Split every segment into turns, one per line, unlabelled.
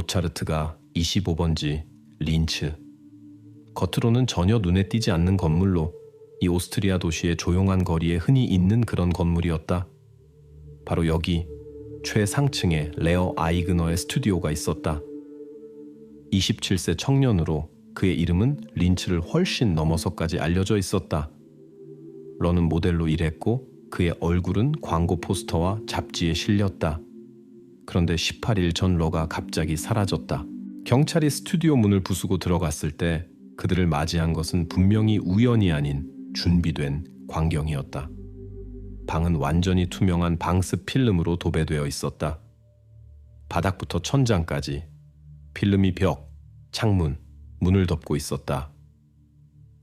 모차르트가 25번지 린츠. 겉으로는 전혀 눈에 띄지 않는 건물로 이 오스트리아 도시의 조용한 거리에 흔히 있는 그런 건물이었다. 바로 여기 최상층에 레어 아이그너의 스튜디오가 있었다. 27세 청년으로 그의 이름은 린츠를 훨씬 넘어서까지 알려져 있었다. 러는 모델로 일했고 그의 얼굴은 광고 포스터와 잡지에 실렸다. 그런데 18일 전 러가 갑자기 사라졌다. 경찰이 스튜디오 문을 부수고 들어갔을 때 그들을 맞이한 것은 분명히 우연이 아닌 준비된 광경이었다. 방은 완전히 투명한 방스 필름으로 도배되어 있었다. 바닥부터 천장까지 필름이 벽, 창문, 문을 덮고 있었다.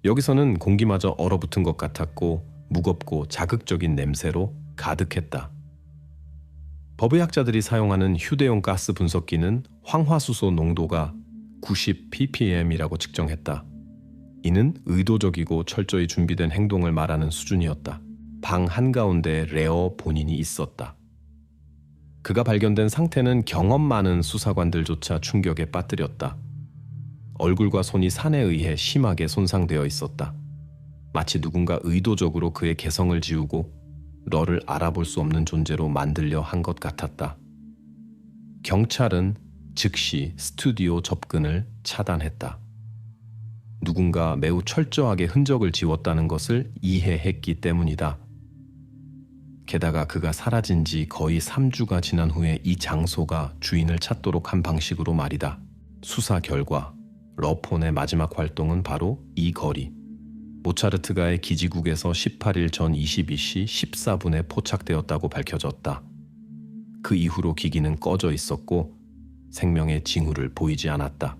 여기서는 공기마저 얼어붙은 것 같았고 무겁고 자극적인 냄새로 가득했다. 법의학자들이 사용하는 휴대용 가스 분석기는 황화수소 농도가 90 ppm이라고 측정했다. 이는 의도적이고 철저히 준비된 행동을 말하는 수준이었다. 방 한가운데에 레어 본인이 있었다. 그가 발견된 상태는 경험 많은 수사관들조차 충격에 빠뜨렸다. 얼굴과 손이 산에 의해 심하게 손상되어 있었다. 마치 누군가 의도적으로 그의 개성을 지우고 러를 알아볼 수 없는 존재로 만들려 한 것 같았다. 경찰은 즉시 스튜디오 접근을 차단했다. 누군가 매우 철저하게 흔적을 지웠다는 것을 이해했기 때문이다. 게다가 그가 사라진 지 거의 3주가 지난 후에 이 장소가 주인을 찾도록 한 방식으로 말이다. 수사 결과 러폰의 마지막 활동은 바로 이 거리. 모차르트가의 기지국에서 18일 전 22시 14분에 포착되었다고 밝혀졌다. 그 이후로 기기는 꺼져 있었고 생명의 징후를 보이지 않았다.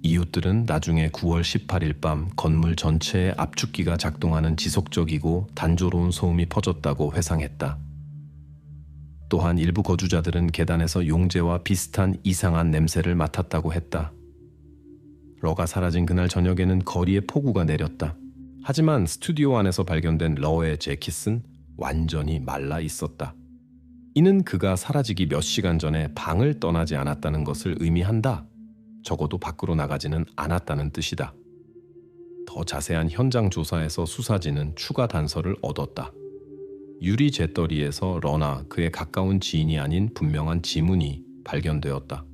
이웃들은 나중에 9월 18일 밤 건물 전체에 압축기가 작동하는 지속적이고 단조로운 소음이 퍼졌다고 회상했다. 또한 일부 거주자들은 계단에서 용재와 비슷한 이상한 냄새를 맡았다고 했다. 러가 사라진 그날 저녁에는 거리에 폭우가 내렸다. 하지만 스튜디오 안에서 발견된 러의 재킷은 완전히 말라 있었다. 이는 그가 사라지기 몇 시간 전에 방을 떠나지 않았다는 것을 의미한다. 적어도 밖으로 나가지는 않았다는 뜻이다. 더 자세한 현장 조사에서 수사진은 추가 단서를 얻었다. 유리 재떨이에서 러나 그의 가까운 지인이 아닌 분명한 지문이 발견되었다.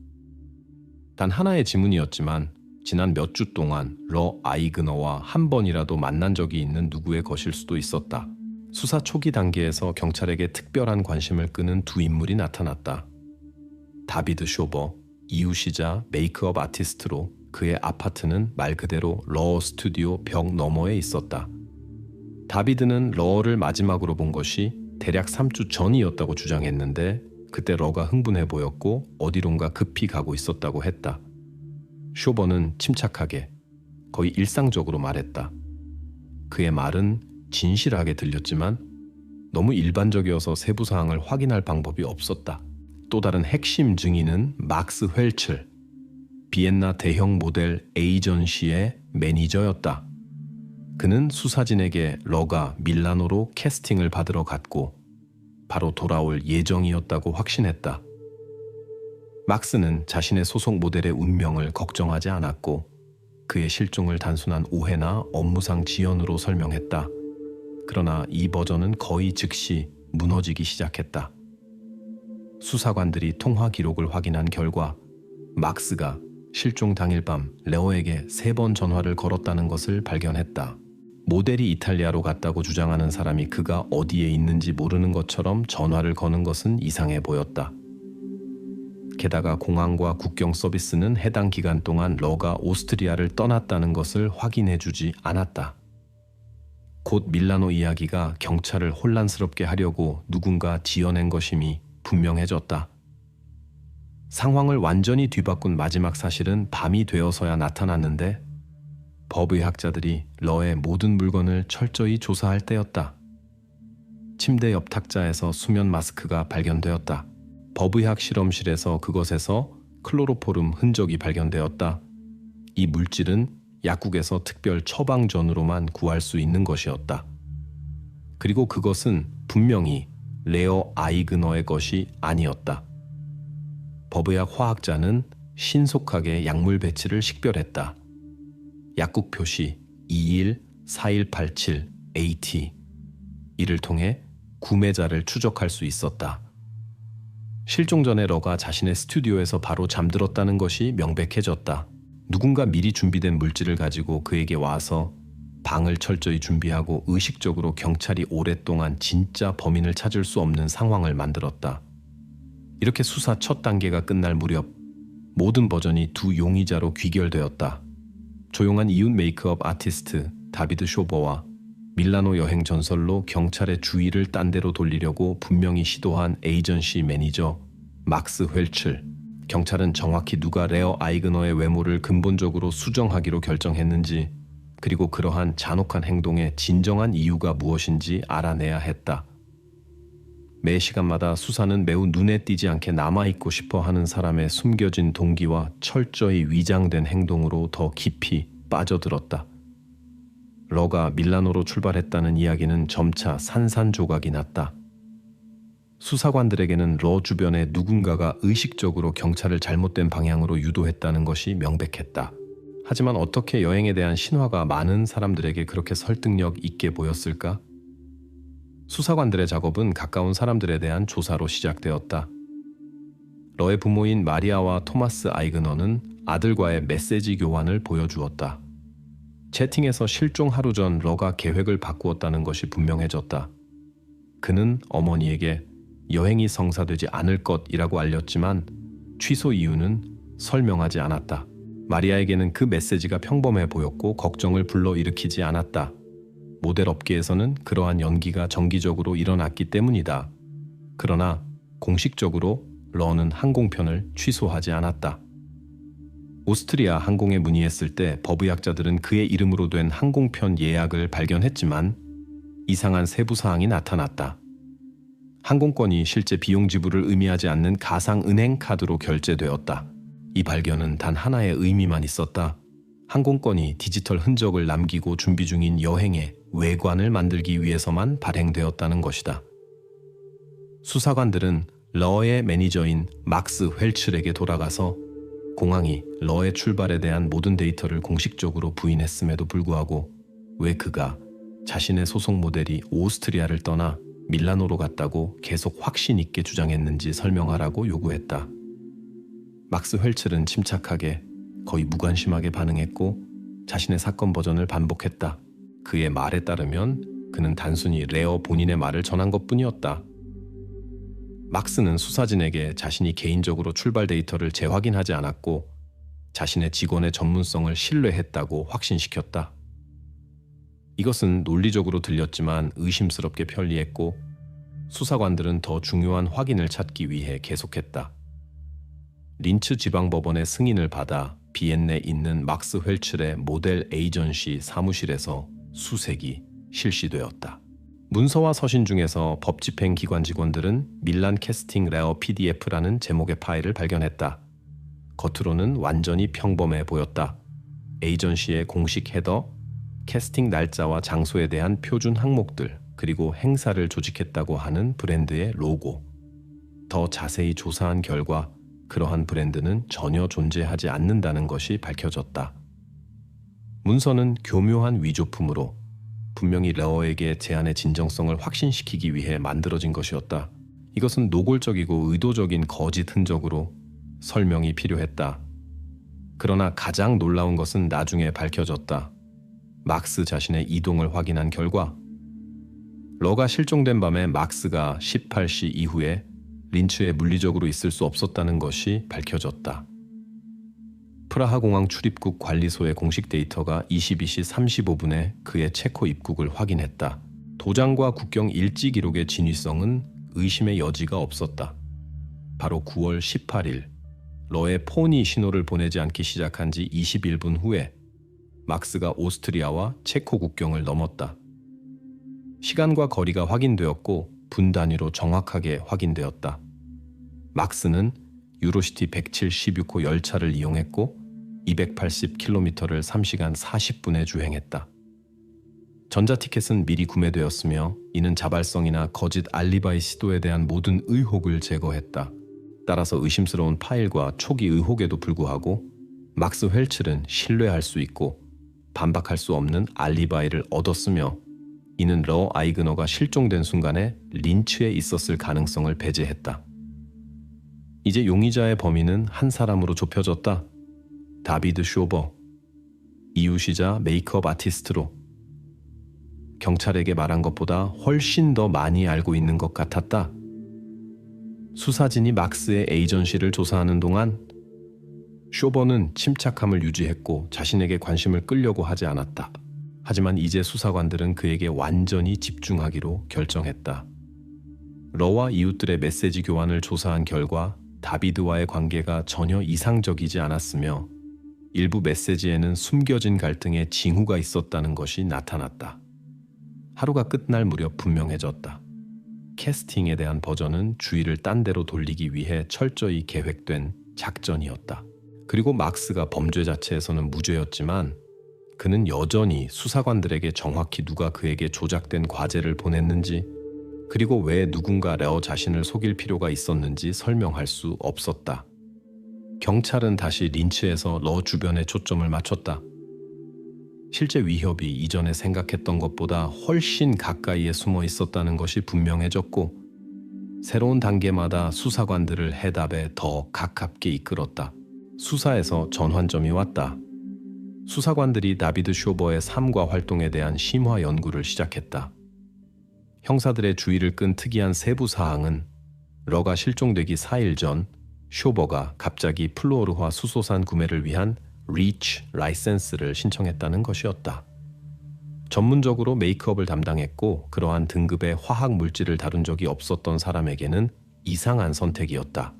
단 하나의 지문이었지만 지난 몇 주 동안 러 아이그너와 한 번이라도 만난 적이 있는 누구의 것일 수도 있었다. 수사 초기 단계에서 경찰에게 특별한 관심을 끄는 두 인물이 나타났다. 다비드 쇼버, 이웃이자 메이크업 아티스트로 그의 아파트는 말 그대로 러 스튜디오 벽 너머에 있었다. 다비드는 러를 마지막으로 본 것이 대략 3주 전이었다고 주장했는데 그때 러가 흥분해 보였고 어디론가 급히 가고 있었다고 했다. 쇼버는 침착하게 거의 일상적으로 말했다. 그의 말은 진실하게 들렸지만 너무 일반적이어서 세부 사항을 확인할 방법이 없었다. 또 다른 핵심 증인은 막스 헬츠, 비엔나 대형 모델 에이전시의 매니저였다. 그는 수사진에게 러가 밀라노로 캐스팅을 받으러 갔고 바로 돌아올 예정이었다고 확신했다. 막스는 자신의 소속 모델의 운명을 걱정하지 않았고 그의 실종을 단순한 오해나 업무상 지연으로 설명했다. 그러나 이 버전은 거의 즉시 무너지기 시작했다. 수사관들이 통화 기록을 확인한 결과 막스가 실종 당일 밤 레오에게 3번 전화를 걸었다는 것을 발견했다. 모델이 이탈리아로 갔다고 주장하는 사람이 그가 어디에 있는지 모르는 것처럼 전화를 거는 것은 이상해 보였다. 게다가 공항과 국경 서비스는 해당 기간 동안 러가 오스트리아를 떠났다는 것을 확인해주지 않았다. 곧 밀라노 이야기가 경찰을 혼란스럽게 하려고 누군가 지어낸 것임이 분명해졌다. 상황을 완전히 뒤바꾼 마지막 사실은 밤이 되어서야 나타났는데 법의학자들이 러의 모든 물건을 철저히 조사할 때였다. 침대 옆 탁자에서 수면 마스크가 발견되었다. 법의학 실험실에서 그것에서 클로로포름 흔적이 발견되었다. 이 물질은 약국에서 특별 처방전으로만 구할 수 있는 것이었다. 그리고 그것은 분명히 레어 아이그너의 것이 아니었다. 법의학 화학자는 신속하게 약물 배치를 식별했다. 약국 표시 214187AT. 이를 통해 구매자를 추적할 수 있었다. 실종 전에 러가 자신의 스튜디오에서 바로 잠들었다는 것이 명백해졌다. 누군가 미리 준비된 물질을 가지고 그에게 와서 방을 철저히 준비하고 의식적으로 경찰이 오랫동안 진짜 범인을 찾을 수 없는 상황을 만들었다. 이렇게 수사 첫 단계가 끝날 무렵 모든 버전이 두 용의자로 귀결되었다. 조용한 이웃 메이크업 아티스트 다비드 쇼버와 밀라노 여행 전설로 경찰의 주의를 딴 데로 돌리려고 분명히 시도한 에이전시 매니저 막스 휠츠. 경찰은 정확히 누가 레어 아이그너의 외모를 근본적으로 수정하기로 결정했는지, 그리고 그러한 잔혹한 행동의 진정한 이유가 무엇인지 알아내야 했다. 매 시간마다 수사는 매우 눈에 띄지 않게 남아있고 싶어 하는 사람의 숨겨진 동기와 철저히 위장된 행동으로 더 깊이 빠져들었다. 러가 밀라노로 출발했다는 이야기는 점차 산산조각이 났다. 수사관들에게는 러 주변에 누군가가 의식적으로 경찰을 잘못된 방향으로 유도했다는 것이 명백했다. 하지만 어떻게 여행에 대한 신화가 많은 사람들에게 그렇게 설득력 있게 보였을까? 수사관들의 작업은 가까운 사람들에 대한 조사로 시작되었다. 러의 부모인 마리아와 토마스 아이그너는 아들과의 메시지 교환을 보여주었다. 채팅에서 실종 하루 전 러가 계획을 바꾸었다는 것이 분명해졌다. 그는 어머니에게 여행이 성사되지 않을 것이라고 알렸지만 취소 이유는 설명하지 않았다. 마리아에게는 그 메시지가 평범해 보였고 걱정을 불러일으키지 않았다. 모델 업계에서는 그러한 연기가 정기적으로 일어났기 때문이다. 그러나 공식적으로 러는 항공편을 취소하지 않았다. 오스트리아 항공에 문의했을 때 법의학자들은 그의 이름으로 된 항공편 예약을 발견했지만 이상한 세부 사항이 나타났다. 항공권이 실제 비용 지불을 의미하지 않는 가상 은행 카드로 결제되었다. 이 발견은 단 하나의 의미만 있었다. 항공권이 디지털 흔적을 남기고 준비 중인 여행의 외관을 만들기 위해서만 발행되었다는 것이다. 수사관들은 러의 매니저인 막스 휠츠에게 돌아가서 공항이 러의 출발에 대한 모든 데이터를 공식적으로 부인했음에도 불구하고 왜 그가 자신의 소속 모델이 오스트리아를 떠나 밀라노로 갔다고 계속 확신 있게 주장했는지 설명하라고 요구했다. 막스 휠츠는 침착하게 거의 무관심하게 반응했고 자신의 사건 버전을 반복했다. 그의 말에 따르면 그는 단순히 레어 본인의 말을 전한 것뿐이었다. 막스는 수사진에게 자신이 개인적으로 출발 데이터를 재확인하지 않았고 자신의 직원의 전문성을 신뢰했다고 확신시켰다. 이것은 논리적으로 들렸지만 의심스럽게 편리했고 수사관들은 더 중요한 확인을 찾기 위해 계속했다. 린츠 지방법원의 승인을 받아 비엔내에 있는 막스 휠츠의 모델 에이전시 사무실에서 수색이 실시되었다. 문서와 서신 중에서 법집행기관 직원들은 밀란 캐스팅 레어 PDF라는 제목의 파일을 발견했다. 겉으로는 완전히 평범해 보였다. 에이전시의 공식 헤더, 캐스팅 날짜와 장소에 대한 표준 항목들, 그리고 행사를 조직했다고 하는 브랜드의 로고. 더 자세히 조사한 결과 그러한 브랜드는 전혀 존재하지 않는다는 것이 밝혀졌다. 문서는 교묘한 위조품으로 분명히 레어에게 제안의 진정성을 확신시키기 위해 만들어진 것이었다. 이것은 노골적이고 의도적인 거짓 흔적으로 설명이 필요했다. 그러나 가장 놀라운 것은 나중에 밝혀졌다. 막스 자신의 이동을 확인한 결과 러가 실종된 밤에 막스가 18시 이후에 린츠에 물리적으로 있을 수 없었다는 것이 밝혀졌다. 프라하 공항 출입국 관리소의 공식 데이터가 22시 35분에 그의 체코 입국을 확인했다. 도장과 국경 일지 기록의 진위성은 의심의 여지가 없었다. 바로 9월 18일, 러의 폰이 신호를 보내지 않기 시작한 지 21분 후에 막스가 오스트리아와 체코 국경을 넘었다. 시간과 거리가 확인되었고 분 단위로 정확하게 확인되었다. 막스는 유로시티 176호 열차를 이용했고 280km를 3시간 40분에 주행했다. 전자티켓은 미리 구매되었으며 이는 자발성이나 거짓 알리바이 시도에 대한 모든 의혹을 제거했다. 따라서 의심스러운 파일과 초기 의혹에도 불구하고 막스 웰첼은 신뢰할 수 있고 반박할 수 없는 알리바이를 얻었으며 이는 러 아이그너가 실종된 순간에 린치에 있었을 가능성을 배제했다. 이제 용의자의 범위는 한 사람으로 좁혀졌다. 다비드 쇼버, 이웃이자 메이크업 아티스트로. 경찰에게 말한 것보다 훨씬 더 많이 알고 있는 것 같았다. 수사진이 막스의 에이전시를 조사하는 동안 쇼버는 침착함을 유지했고 자신에게 관심을 끌려고 하지 않았다. 하지만 이제 수사관들은 그에게 완전히 집중하기로 결정했다. 러와 이웃들의 메시지 교환을 조사한 결과 다비드와의 관계가 전혀 이상적이지 않았으며 일부 메시지에는 숨겨진 갈등의 징후가 있었다는 것이 나타났다. 하루가 끝날 무렵 분명해졌다. 캐스팅에 대한 버전은 주의를 딴 데로 돌리기 위해 철저히 계획된 작전이었다. 그리고 막스가 범죄 자체에서는 무죄였지만 그는 여전히 수사관들에게 정확히 누가 그에게 조작된 과제를 보냈는지 그리고 왜 누군가 러 자신을 속일 필요가 있었는지 설명할 수 없었다. 경찰은 다시 린치에서 러 주변에 초점을 맞췄다. 실제 위협이 이전에 생각했던 것보다 훨씬 가까이에 숨어 있었다는 것이 분명해졌고 새로운 단계마다 수사관들을 해답에 더 가깝게 이끌었다. 수사에서 전환점이 왔다. 수사관들이 다비드 쇼버의 삶과 활동에 대한 심화 연구를 시작했다. 형사들의 주의를 끈 특이한 세부 사항은 러가 실종되기 4일 전 쇼버가 갑자기 플루오르화 수소산 구매를 위한 리치 라이센스를 신청했다는 것이었다. 전문적으로 메이크업을 담당했고 그러한 등급의 화학 물질을 다룬 적이 없었던 사람에게는 이상한 선택이었다.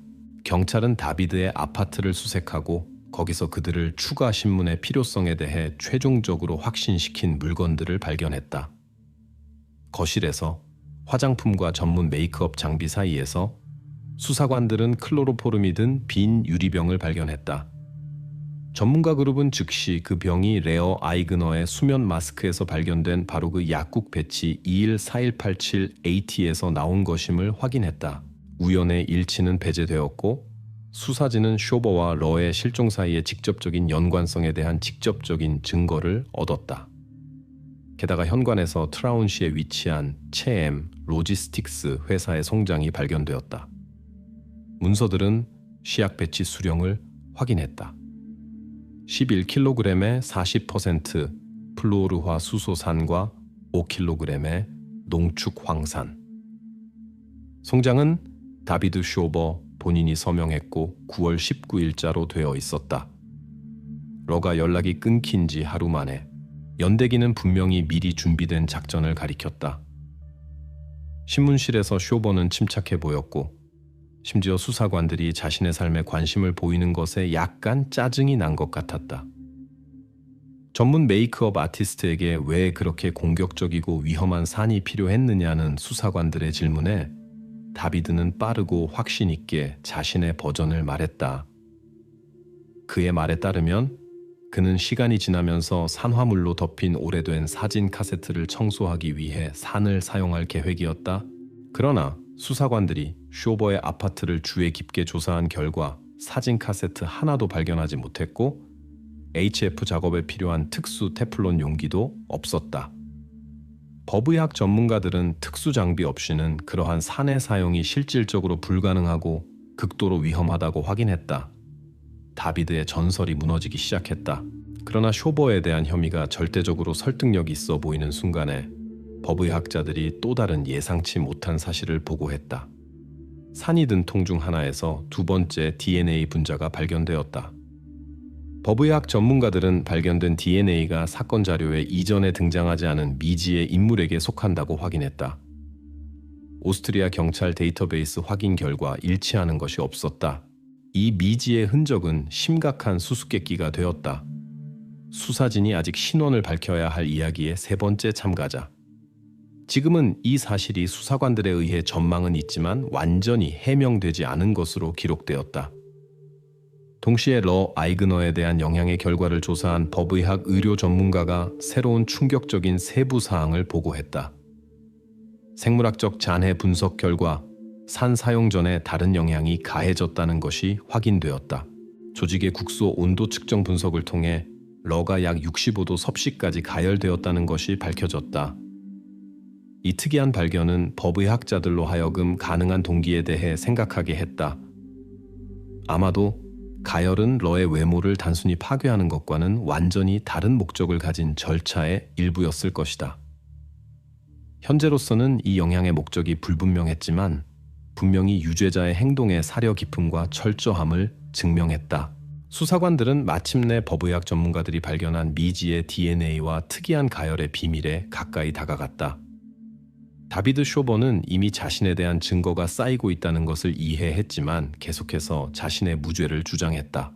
경찰은 다비드의 아파트를 수색하고 거기서 그들을 추가 신문의 필요성에 대해 최종적으로 확신시킨 물건들을 발견했다. 거실에서 화장품과 전문 메이크업 장비 사이에서 수사관들은 클로로포름이 든 빈 유리병을 발견했다. 전문가 그룹은 즉시 그 병이 레어 아이그너의 수면 마스크에서 발견된 바로 그 약국 배치 214187AT에서 나온 것임을 확인했다. 우연의 일치는 배제되었고 수사진은 쇼버와 러의 실종 사이의 직접적인 연관성에 대한 직접적인 증거를 얻었다. 게다가 현관에서 트라운시에 위치한 체엠 로지스틱스 회사의 송장이 발견되었다. 문서들은 시약 배치 수령을 확인했다. 11kg의 40% 플루오르화 수소산과 5kg의 농축 황산. 송장은 다비드 쇼버 본인이 서명했고 9월 19일자로 되어 있었다. 러가 연락이 끊긴 지 하루 만에 연대기는 분명히 미리 준비된 작전을 가리켰다. 신문실에서 쇼버는 침착해 보였고 심지어 수사관들이 자신의 삶에 관심을 보이는 것에 약간 짜증이 난 것 같았다. 전문 메이크업 아티스트에게 왜 그렇게 공격적이고 위험한 산이 필요했느냐는 수사관들의 질문에 다비드는 빠르고 확신 있게 자신의 버전을 말했다. 그의 말에 따르면 그는 시간이 지나면서 산화물로 덮인 오래된 사진 카세트를 청소하기 위해 산을 사용할 계획이었다. 그러나 수사관들이 쇼버의 아파트를 주의 깊게 조사한 결과 사진 카세트 하나도 발견하지 못했고 HF 작업에 필요한 특수 테플론 용기도 없었다. 법의학 전문가들은 특수 장비 없이는 그러한 산의 사용이 실질적으로 불가능하고 극도로 위험하다고 확인했다. 다비드의 전설이 무너지기 시작했다. 그러나 쇼버에 대한 혐의가 절대적으로 설득력 있어 보이는 순간에 법의학자들이 또 다른 예상치 못한 사실을 보고했다. 산이 든 통 중 하나에서 두 번째 DNA 분자가 발견되었다. 법의학 전문가들은 발견된 DNA가 사건 자료에 이전에 등장하지 않은 미지의 인물에게 속한다고 확인했다. 오스트리아 경찰 데이터베이스 확인 결과 일치하는 것이 없었다. 이 미지의 흔적은 심각한 수수께끼가 되었다. 수사진이 아직 신원을 밝혀야 할 이야기의 세 번째 참가자. 지금은 이 사실이 수사관들에 의해 전망은 있지만 완전히 해명되지 않은 것으로 기록되었다. 동시에 러 아이그너에 대한 영향의 결과를 조사한 법의학 의료 전문가가 새로운 충격적인 세부 사항을 보고했다. 생물학적 잔해 분석 결과 산 사용 전에 다른 영향이 가해졌다는 것이 확인되었다. 조직의 국소 온도 측정 분석을 통해 러가 약 65도 섭씨까지 가열되었다는 것이 밝혀졌다. 이 특이한 발견은 법의학자들로 하여금 가능한 동기에 대해 생각하게 했다. 아마도 가열은 러의 외모를 단순히 파괴하는 것과는 완전히 다른 목적을 가진 절차의 일부였을 것이다. 현재로서는 이 영향의 목적이 불분명했지만 분명히 유죄자의 행동의 사려 깊음과 철저함을 증명했다. 수사관들은 마침내 법의학 전문가들이 발견한 미지의 DNA와 특이한 가열의 비밀에 가까이 다가갔다. 다비드 쇼버는 이미 자신에 대한 증거가 쌓이고 있다는 것을 이해했지만 계속해서 자신의 무죄를 주장했다.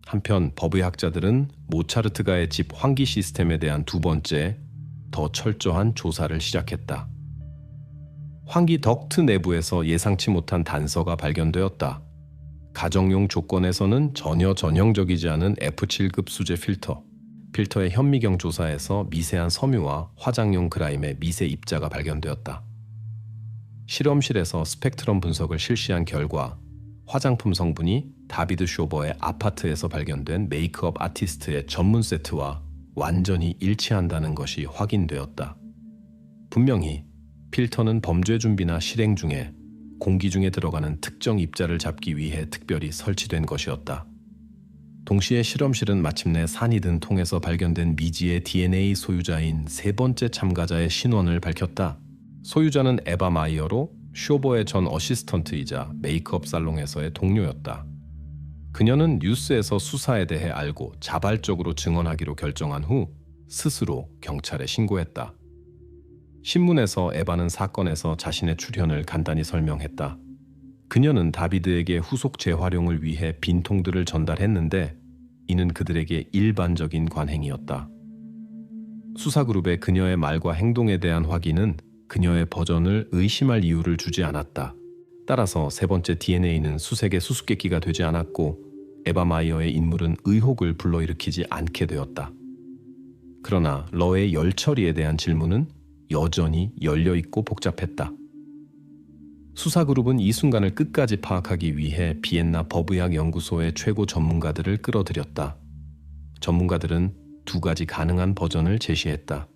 한편 법의학자들은 모차르트가의 집 환기 시스템에 대한 두 번째, 더 철저한 조사를 시작했다. 환기 덕트 내부에서 예상치 못한 단서가 발견되었다. 가정용 조건에서는 전혀 전형적이지 않은 F7급 수제 필터의 현미경 조사에서 미세한 섬유와 화장용 그라임의 미세 입자가 발견되었다. 실험실에서 스펙트럼 분석을 실시한 결과 화장품 성분이 다비드 쇼버의 아파트에서 발견된 메이크업 아티스트의 전문 세트와 완전히 일치한다는 것이 확인되었다. 분명히 필터는 범죄 준비나 실행 중에 공기 중에 들어가는 특정 입자를 잡기 위해 특별히 설치된 것이었다. 동시에 실험실은 마침내 산이 든 통에서 발견된 미지의 DNA 소유자인 세 번째 참가자의 신원을 밝혔다. 소유자는 에바 마이어로 쇼버의 전 어시스턴트이자 메이크업 살롱에서의 동료였다. 그녀는 뉴스에서 수사에 대해 알고 자발적으로 증언하기로 결정한 후 스스로 경찰에 신고했다. 신문에서 에바는 사건에서 자신의 출현을 간단히 설명했다. 그녀는 다비드에게 후속 재활용을 위해 빈통들을 전달했는데 이는 그들에게 일반적인 관행이었다. 수사그룹의 그녀의 말과 행동에 대한 확인은 그녀의 버전을 의심할 이유를 주지 않았다. 따라서 세 번째 DNA는 수색의 수수께끼가 되지 않았고 에바 마이어의 인물은 의혹을 불러일으키지 않게 되었다. 그러나 러의 열처리에 대한 질문은 여전히 열려있고 복잡했다. 수사그룹은 이 순간을 끝까지 파악하기 위해 비엔나 법의학 연구소의 최고 전문가들을 끌어들였다. 전문가들은 두 가지 가능한 버전을 제시했다.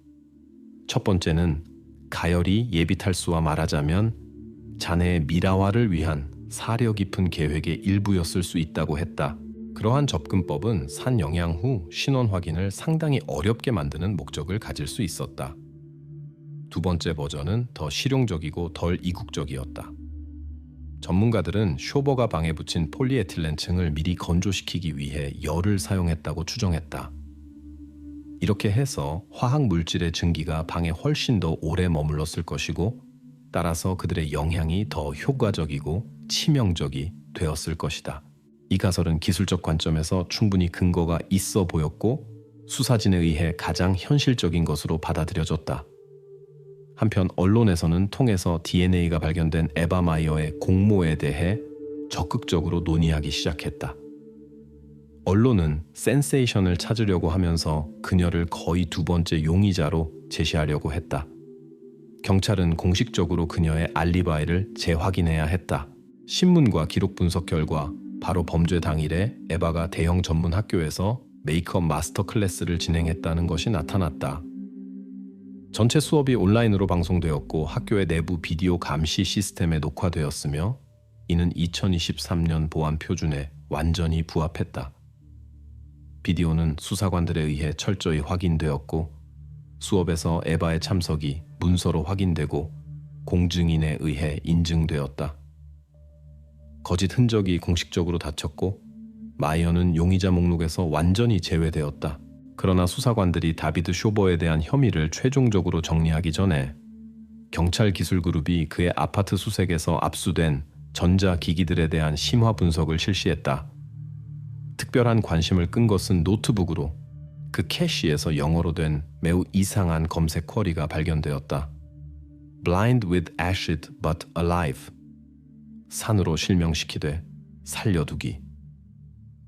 첫 번째는 가열이 예비탈수와 말하자면 자네의 미라화를 위한 사려 깊은 계획의 일부였을 수 있다고 했다. 그러한 접근법은 산 영향 후 신원 확인을 상당히 어렵게 만드는 목적을 가질 수 있었다. 두 번째 버전은 더 실용적이고 덜 이국적이었다. 전문가들은 쇼버가 방에 붙인 폴리에틸렌 층을 미리 건조시키기 위해 열을 사용했다고 추정했다. 이렇게 해서 화학 물질의 증기가 방에 훨씬 더 오래 머물렀을 것이고 따라서 그들의 영향이 더 효과적이고 치명적이 되었을 것이다. 이 가설은 기술적 관점에서 충분히 근거가 있어 보였고 수사진에 의해 가장 현실적인 것으로 받아들여졌다. 한편 언론에서는 통에서 DNA가 발견된 에바 마이어의 공모에 대해 적극적으로 논의하기 시작했다. 언론은 센세이션을 찾으려고 하면서 그녀를 거의 두 번째 용의자로 제시하려고 했다. 경찰은 공식적으로 그녀의 알리바이를 재확인해야 했다. 신문과 기록 분석 결과 바로 범죄 당일에 에바가 대형 전문 학교에서 메이크업 마스터 클래스를 진행했다는 것이 나타났다. 전체 수업이 온라인으로 방송되었고 학교의 내부 비디오 감시 시스템에 녹화되었으며 이는 2023년 보안 표준에 완전히 부합했다. 비디오는 수사관들에 의해 철저히 확인되었고 수업에서 에바의 참석이 문서로 확인되고 공증인에 의해 인증되었다. 거짓 흔적이 공식적으로 닫혔고 마이어는 용의자 목록에서 완전히 제외되었다. 그러나 수사관들이 다비드 쇼버에 대한 혐의를 최종적으로 정리하기 전에 경찰 기술그룹이 그의 아파트 수색에서 압수된 전자기기들에 대한 심화 분석을 실시했다. 특별한 관심을 끈 것은 노트북으로 그 캐시에서 영어로 된 매우 이상한 검색 쿼리가 발견되었다. Blind with acid but alive. 산으로 실명시키되 살려두기.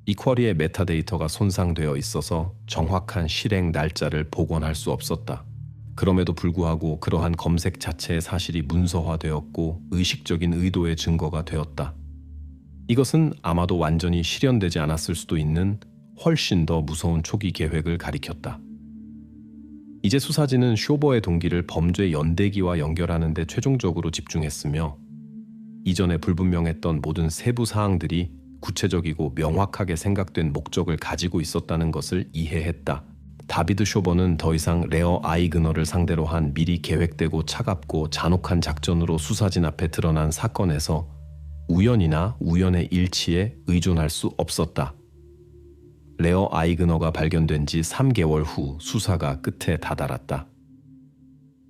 이 쿼리의 메타데이터가 손상되어 있어서 정확한 실행 날짜를 복원할 수 없었다. 그럼에도 불구하고 그러한 검색 자체의 사실이 문서화되었고 의식적인 의도의 증거가 되었다. 이것은 아마도 완전히 실현되지 않았을 수도 있는 훨씬 더 무서운 초기 계획을 가리켰다. 이제 수사진은 쇼버의 동기를 범죄 연대기와 연결하는 데 최종적으로 집중했으며 이전에 불분명했던 모든 세부 사항들이 구체적이고 명확하게 생각된 목적을 가지고 있었다는 것을 이해했다. 다비드 쇼버는 더 이상 레어 아이그너를 상대로 한 미리 계획되고 차갑고 잔혹한 작전으로 수사진 앞에 드러난 사건에서 우연이나 우연의 일치에 의존할 수 없었다. 레어 아이그너가 발견된 지 3개월 후 수사가 끝에 다다랐다.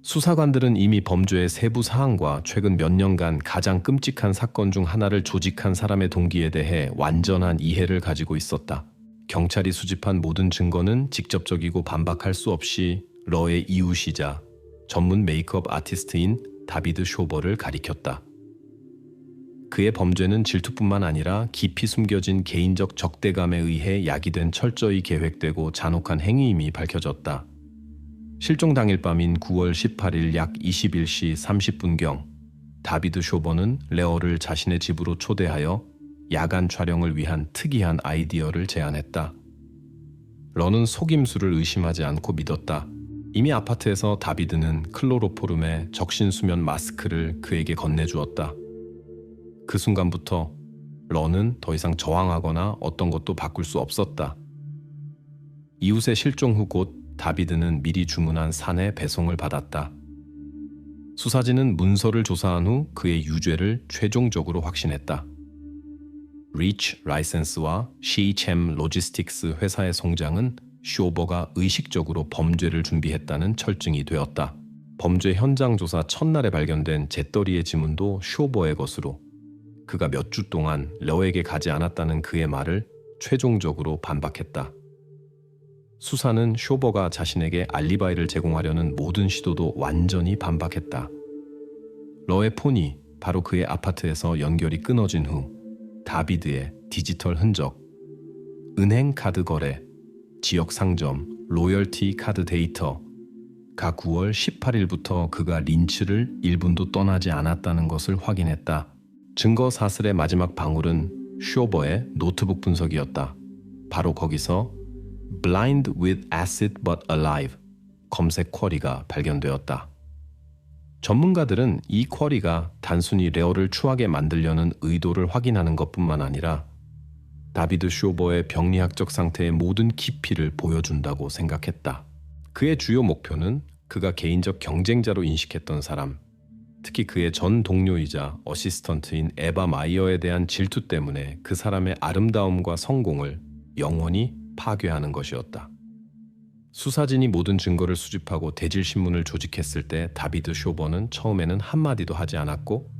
수사관들은 이미 범죄의 세부 사항과 최근 몇 년간 가장 끔찍한 사건 중 하나를 조직한 사람의 동기에 대해 완전한 이해를 가지고 있었다. 경찰이 수집한 모든 증거는 직접적이고 반박할 수 없이 러의 이웃이자 전문 메이크업 아티스트인 다비드 쇼버를 가리켰다. 그의 범죄는 질투뿐만 아니라 깊이 숨겨진 개인적 적대감에 의해 야기된 철저히 계획되고 잔혹한 행위임이 밝혀졌다. 실종 당일 밤인 9월 18일 약 21시 30분경 다비드 쇼버는 레어를 자신의 집으로 초대하여 야간 촬영을 위한 특이한 아이디어를 제안했다. 러는 속임수를 의심하지 않고 믿었다. 이미 아파트에서 다비드는 클로로포름의 적신수면 마스크를 그에게 건네주었다. 그 순간부터 러는 더 이상 저항하거나 어떤 것도 바꿀 수 없었다. 이웃의 실종 후 곧 다비드는 미리 주문한 산에 배송을 받았다. 수사진은 문서를 조사한 후 그의 유죄를 최종적으로 확신했다. 리치 라이센스와 시챔 로지스틱스 회사의 송장은 쇼버가 의식적으로 범죄를 준비했다는 철증이 되었다. 범죄 현장 조사 첫날에 발견된 잿더리의 지문도 쇼버의 것으로 그가 몇 주 동안 러에게 가지 않았다는 그의 말을 최종적으로 반박했다. 수사는 쇼버가 자신에게 알리바이를 제공하려는 모든 시도도 완전히 반박했다. 러의 폰이 바로 그의 아파트에서 연결이 끊어진 후 다비드의 디지털 흔적, 은행 카드 거래, 지역 상점, 로열티 카드 데이터, 가 9월 18일부터 그가 린치를 1분도 떠나지 않았다는 것을 확인했다. 증거 사슬의 마지막 방울은 쇼버의 노트북 분석이었다. 바로 거기서 Blind with acid but alive 검색 쿼리가 발견되었다. 전문가들은 이 쿼리가 단순히 레어를 추하게 만들려는 의도를 확인하는 것뿐만 아니라 다비드 쇼버의 병리학적 상태의 모든 깊이를 보여준다고 생각했다. 그의 주요 목표는 그가 개인적 경쟁자로 인식했던 사람, 특히 그의 전 동료이자 어시스턴트인 에바 마이어에 대한 질투 때문에 그 사람의 아름다움과 성공을 영원히 파괴하는 것이었다. 수사진이 모든 증거를 수집하고 대질신문을 조직했을 때 다비드 쇼버는 처음에는 한마디도 하지 않았고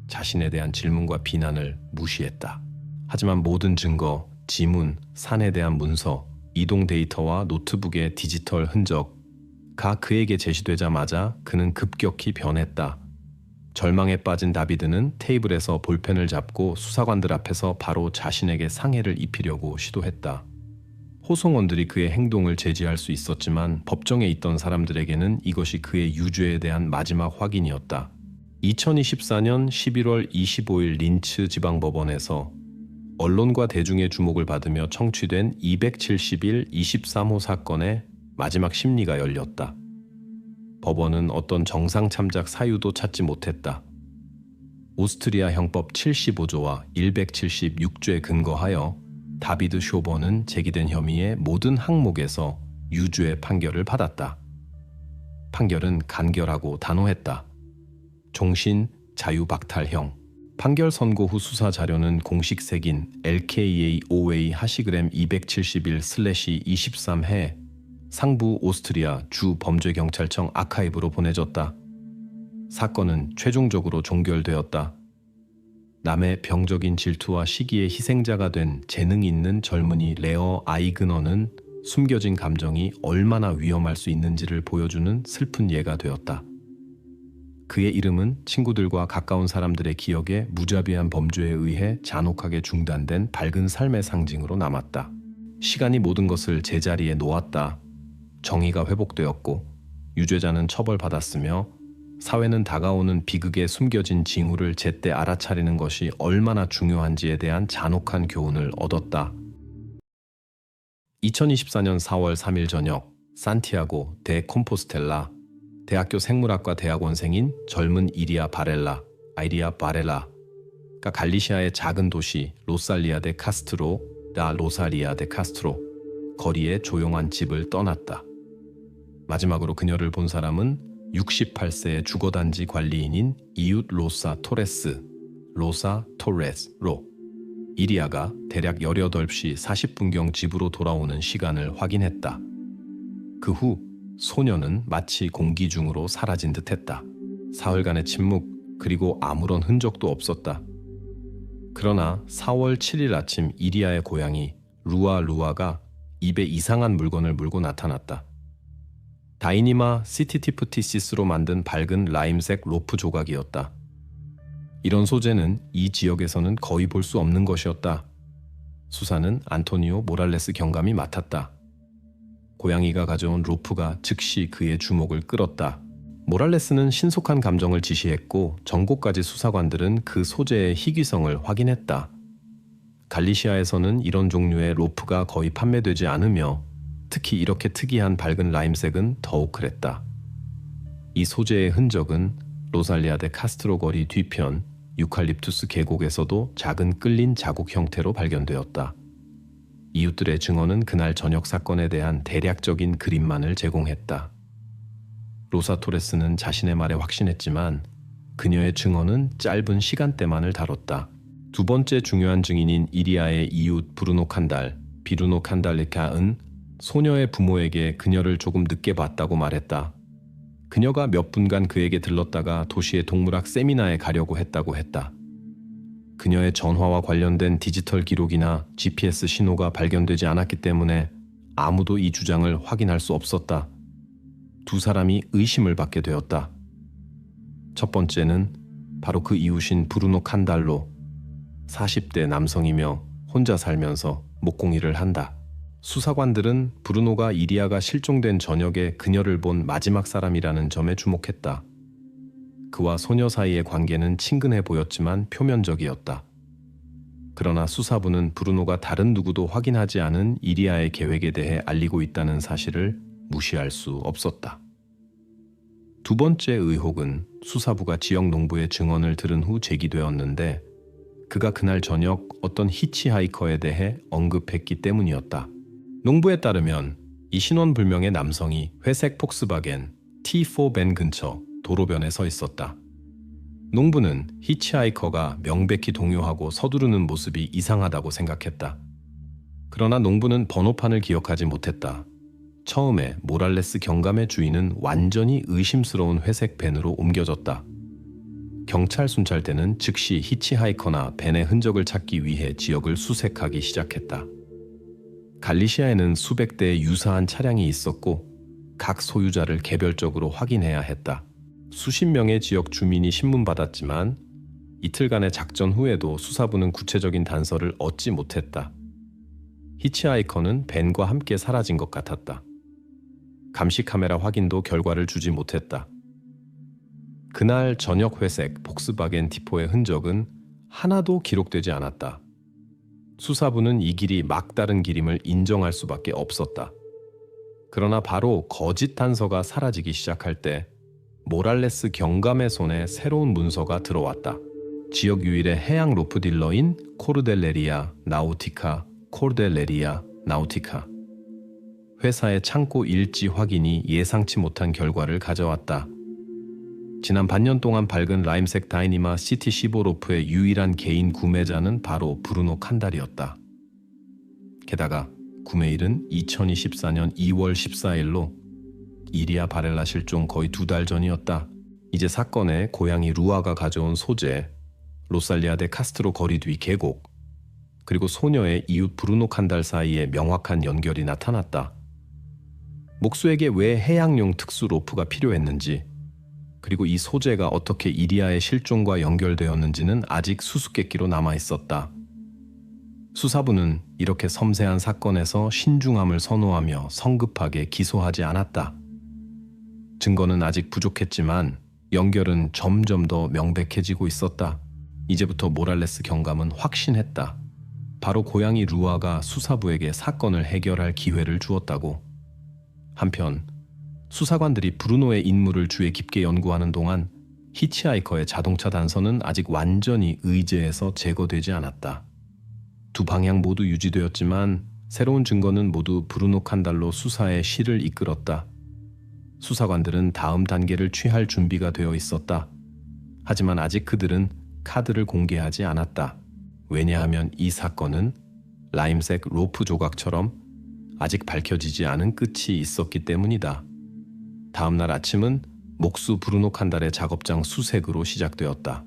자신에 대한 질문과 비난을 무시했다. 하지만 모든 증거, 지문, 산에 대한 문서, 이동 데이터와 노트북의 디지털 흔적가 그에게 제시되자마자 그는 급격히 변했다. 절망에 빠진 다비드는 테이블에서 볼펜을 잡고 수사관들 앞에서 바로 자신에게 상해를 입히려고 시도했다. 호송원들이 그의 행동을 제지할 수 있었지만 법정에 있던 사람들에게는 이것이 그의 유죄에 대한 마지막 확인이었다. 2024년 11월 25일 린츠 지방법원에서 언론과 대중의 주목을 받으며 청취된 271 23호 사건의 마지막 심리가 열렸다. 법원은 어떤 정상 참작 사유도 찾지 못했다. 오스트리아 형법 75조와 176조에 근거하여 다비드 쇼버는 제기된 혐의의 모든 항목에서 유죄 판결을 받았다. 판결은 간결하고 단호했다. 종신 자유박탈형. 판결 선고 후 수사 자료는 공식 색인 LKA-OA 하시그램 271/23해 상부 오스트리아 주 범죄경찰청 아카이브로 보내졌다. 사건은 최종적으로 종결되었다. 남의 병적인 질투와 시기의 희생자가 된 재능 있는 젊은이 레어 아이그너는 숨겨진 감정이 얼마나 위험할 수 있는지를 보여주는 슬픈 예가 되었다. 그의 이름은 친구들과 가까운 사람들의 기억에 무자비한 범죄에 의해 잔혹하게 중단된 밝은 삶의 상징으로 남았다. 시간이 모든 것을 제자리에 놓았다. 정의가 회복되었고 유죄자는 처벌받았으며 사회는 다가오는 비극에 숨겨진 징후를 제때 알아차리는 것이 얼마나 중요한지에 대한 잔혹한 교훈을 얻었다. 2024년 4월 3일 저녁, 산티아고 데 콤포스텔라 대학교 생물학과 대학원생인 젊은 아이리아 바렐라가 갈리시아의 작은 도시 로살리아 데 카스트로 거리의 조용한 집을 떠났다. 마지막으로 그녀를 본 사람은 68세의 주거단지 관리인인 이웃 로사 토레스로 이리아가 대략 18시 40분경 집으로 돌아오는 시간을 확인했다. 그 후 소녀는 마치 공기 중으로 사라진 듯했다. 사흘간의 침묵, 그리고 아무런 흔적도 없었다. 그러나 4월 7일 아침 이리아의 고양이 루아가 입에 이상한 물건을 물고 나타났다. 다이니마 시티티프티시스로 만든 밝은 라임색 로프 조각이었다. 이런 소재는 이 지역에서는 거의 볼 수 없는 것이었다. 수사는 안토니오 모랄레스 경감이 맡았다. 고양이가 가져온 로프가 즉시 그의 주목을 끌었다. 모랄레스는 신속한 감정을 지시했고 전국까지 수사관들은 그 소재의 희귀성을 확인했다. 갈리시아에서는 이런 종류의 로프가 거의 판매되지 않으며 특히 이렇게 특이한 밝은 라임색은 더욱 그랬다. 이 소재의 흔적은 로살리아 데 카스트로 거리 뒤편 유칼립투스 계곡에서도 작은 끌린 자국 형태로 발견되었다. 이웃들의 증언은 그날 저녁 사건에 대한 대략적인 그림만을 제공했다. 로사 토레스는 자신의 말에 확신했지만 그녀의 증언은 짧은 시간대만을 다뤘다. 두 번째 중요한 증인인 이리아의 이웃 비루노 칸달리카은 소녀의 부모에게 그녀를 조금 늦게 봤다고 말했다. 그녀가 몇 분간 그에게 들렀다가 도시의 동물학 세미나에 가려고 했다고 했다. 그녀의 전화와 관련된 디지털 기록이나 GPS 신호가 발견되지 않았기 때문에 아무도 이 주장을 확인할 수 없었다. 두 사람이 의심을 받게 되었다. 첫 번째는 바로 그 이웃인 브루노 칸달로, 40대 남성이며 혼자 살면서 목공일을 한다. 수사관들은 브루노가 이리아가 실종된 저녁에 그녀를 본 마지막 사람이라는 점에 주목했다. 그와 소녀 사이의 관계는 친근해 보였지만 표면적이었다. 그러나 수사부는 브루노가 다른 누구도 확인하지 않은 이리아의 계획에 대해 알리고 있다는 사실을 무시할 수 없었다. 두 번째 의혹은 수사부가 지역 농부의 증언을 들은 후 제기되었는데 그가 그날 저녁 어떤 히치하이커에 대해 언급했기 때문이었다. 농부에 따르면 이 신원불명의 남성이 회색 폭스바겐 T4 밴 근처 도로변에 서 있었다. 농부는 히치하이커가 명백히 동요하고 서두르는 모습이 이상하다고 생각했다. 그러나 농부는 번호판을 기억하지 못했다. 처음에 모랄레스 경감의 주인은 완전히 의심스러운 회색 밴으로 옮겨졌다. 경찰 순찰대는 즉시 히치하이커나 밴의 흔적을 찾기 위해 지역을 수색하기 시작했다. 갈리시아에는 수백 대의 유사한 차량이 있었고 각 소유자를 개별적으로 확인해야 했다. 수십 명의 지역 주민이 신문받았지만 이틀간의 작전 후에도 수사부는 구체적인 단서를 얻지 못했다. 히치하이커는 벤과 함께 사라진 것 같았다. 감시 카메라 확인도 결과를 주지 못했다. 그날 저녁 회색 폭스바겐 T4의 흔적은 하나도 기록되지 않았다. 수사부는 이 길이 막다른 길임을 인정할 수밖에 없었다. 그러나 바로 거짓 단서가 사라지기 시작할 때 모랄레스 경감의 손에 새로운 문서가 들어왔다. 지역 유일의 해양 로프 딜러인 코르델레리아 나우티카 회사의 창고 일지 확인이 예상치 못한 결과를 가져왔다. 지난 반년 동안 밝은 라임색 다이니마 CT15 로프의 유일한 개인 구매자는 바로 브루노 칸달이었다. 게다가 구매일은 2024년 2월 14일로 이리아 바렐라 실종 거의 2달 전이었다. 이제 사건에 고양이 루아가 가져온 소재, 로살리아 데 카스트로 거리 뒤 계곡, 그리고 소녀의 이웃 브루노 칸달 사이에 명확한 연결이 나타났다. 목수에게 왜 해양용 특수 로프가 필요했는지, 그리고 이 소재가 어떻게 이리아의 실종과 연결되었는지는 아직 수수께끼로 남아있었다. 수사부는 이렇게 섬세한 사건에서 신중함을 선호하며 성급하게 기소하지 않았다. 증거는 아직 부족했지만 연결은 점점 더 명백해지고 있었다. 이제부터 모랄레스 경감은 확신했다. 바로 고양이 루아가 수사부에게 사건을 해결할 기회를 주었다고. 한편 수사관들이 브루노의 인물을 주의 깊게 연구하는 동안 히치하이커의 자동차 단서는 아직 완전히 의제에서 제거되지 않았다. 두 방향 모두 유지되었지만 새로운 증거는 모두 브루노 칸달로 수사의 실을 이끌었다. 수사관들은 다음 단계를 취할 준비가 되어 있었다. 하지만 아직 그들은 카드를 공개하지 않았다. 왜냐하면 이 사건은 라임색 로프 조각처럼 아직 밝혀지지 않은 끝이 있었기 때문이다. 다음 날 아침은 목수 브루노 칸달의 작업장 수색으로 시작되었다.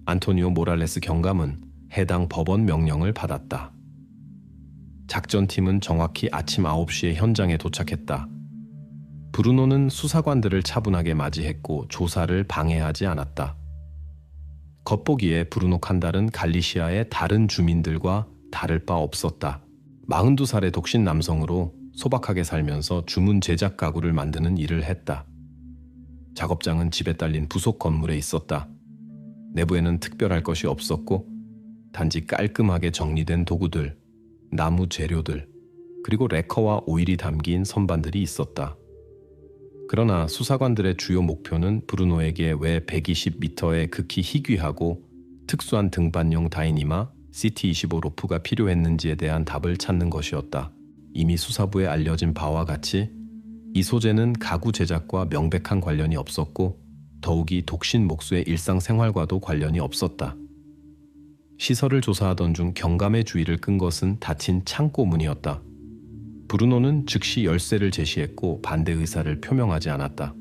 안토니오 모랄레스 경감은 해당 법원 명령을 받았다. 작전팀은 정확히 아침 9시에 현장에 도착했다. 브루노는 수사관들을 차분하게 맞이했고 조사를 방해하지 않았다. 겉보기에 브루노 칸달은 갈리시아의 다른 주민들과 다를 바 없었다. 42살의 독신 남성으로 소박하게 살면서 주문 제작 가구를 만드는 일을 했다. 작업장은 집에 딸린 부속 건물에 있었다. 내부에는 특별할 것이 없었고 단지 깔끔하게 정리된 도구들, 나무 재료들, 그리고 레커와 오일이 담긴 선반들이 있었다. 그러나 수사관들의 주요 목표는 브루노에게 왜 120m의 극히 희귀하고 특수한 등반용 다이니마 CT25 로프가 필요했는지에 대한 답을 찾는 것이었다. 이미 수사부에 알려진 바와 같이 이 소재는 가구 제작과 명백한 관련이 없었고 더욱이 독신 목수의 일상생활과도 관련이 없었다. 시설을 조사하던 중 경감의 주의를 끈 것은 닫힌 창고 문이었다. 브루노는 즉시 열쇠를 제시했고 반대 의사를 표명하지 않았다.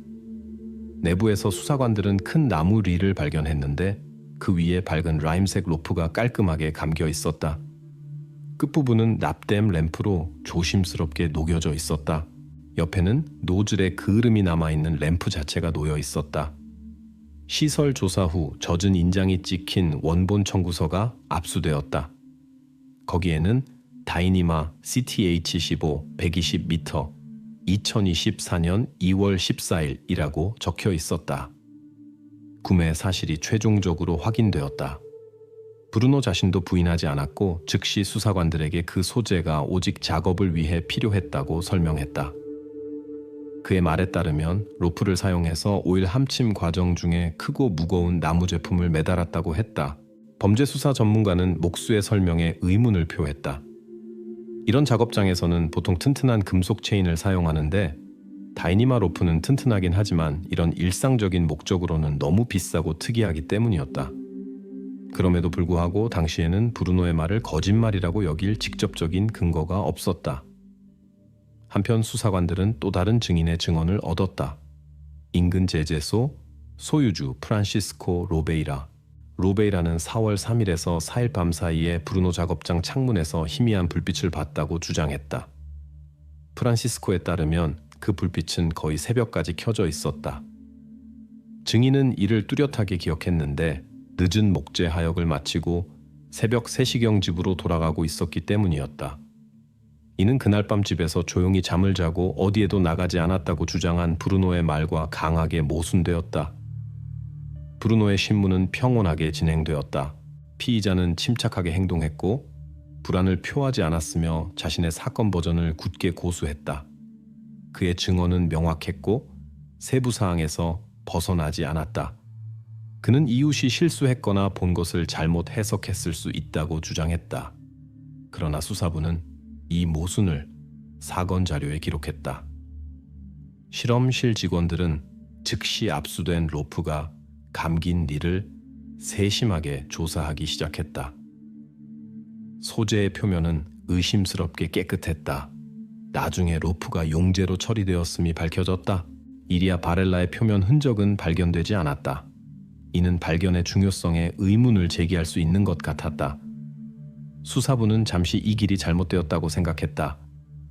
내부에서 수사관들은 큰 나무 릴을 발견했는데 그 위에 밝은 라임색 로프가 깔끔하게 감겨 있었다. 끝부분은 납땜 램프로 조심스럽게 녹여져 있었다. 옆에는 노즐에 그을음이 남아있는 램프 자체가 놓여 있었다. 시설 조사 후 젖은 인장이 찍힌 원본 청구서가 압수되었다. 거기에는 다이니마 CTH15 120m 2024년 2월 14일이라고 적혀 있었다. 구매 사실이 최종적으로 확인되었다. 브루노 자신도 부인하지 않았고 즉시 수사관들에게 그 소재가 오직 작업을 위해 필요했다고 설명했다. 그의 말에 따르면 로프를 사용해서 오일 함침 과정 중에 크고 무거운 나무 제품을 매달았다고 했다. 범죄 수사 전문가는 목수의 설명에 의문을 표했다. 이런 작업장에서는 보통 튼튼한 금속 체인을 사용하는데 다이니마 로프는 튼튼하긴 하지만 이런 일상적인 목적으로는 너무 비싸고 특이하기 때문이었다. 그럼에도 불구하고 당시에는 브루노의 말을 거짓말이라고 여길 직접적인 근거가 없었다. 한편 수사관들은 또 다른 증인의 증언을 얻었다. 인근 제재소 소유주 프란시스코 로베이라. 로베이라는 4월 3일에서 4일 밤 사이에 브루노 작업장 창문에서 희미한 불빛을 봤다고 주장했다. 프란시스코에 따르면 그 불빛은 거의 새벽까지 켜져 있었다. 증인은 이를 뚜렷하게 기억했는데 늦은 목재 하역을 마치고 새벽 3시경 집으로 돌아가고 있었기 때문이었다. 이는 그날 밤 집에서 조용히 잠을 자고 어디에도 나가지 않았다고 주장한 브루노의 말과 강하게 모순되었다. 브루노의 신문은 평온하게 진행되었다. 피의자는 침착하게 행동했고 불안을 표하지 않았으며 자신의 사건 버전을 굳게 고수했다. 그의 증언은 명확했고 세부 사항에서 벗어나지 않았다. 그는 이웃이 실수했거나 본 것을 잘못 해석했을 수 있다고 주장했다. 그러나 수사부는 이 모순을 사건 자료에 기록했다. 실험실 직원들은 즉시 압수된 로프가 감긴 릴을 세심하게 조사하기 시작했다. 소재의 표면은 의심스럽게 깨끗했다. 나중에 로프가 용재로 처리되었음이 밝혀졌다. 이리아 바렐라의 표면 흔적은 발견되지 않았다. 이는 발견의 중요성에 의문을 제기할 수 있는 것 같았다. 수사부는 잠시 이 길이 잘못되었다고 생각했다.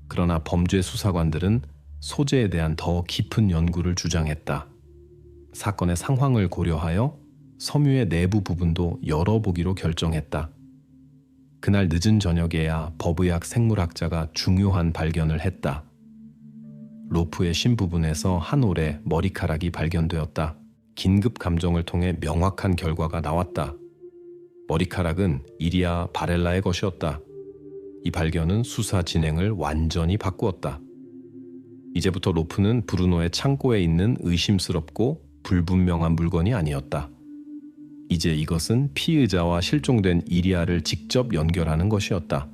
그러나 범죄 수사관들은 소재에 대한 더 깊은 연구를 주장했다. 사건의 상황을 고려하여 섬유의 내부 부분도 열어보기로 결정했다. 그날 늦은 저녁에야 법의학 생물학자가 중요한 발견을 했다. 로프의 심 부분에서 한 올의 머리카락이 발견되었다. 긴급 감정을 통해 명확한 결과가 나왔다. 머리카락은 이리아 바렐라의 것이었다. 이 발견은 수사 진행을 완전히 바꾸었다. 이제부터 로프는 브루노의 창고에 있는 의심스럽고 불분명한 물건이 아니었다. 이제 이것은 피의자와 실종된 이리아를 직접 연결하는 것이었다.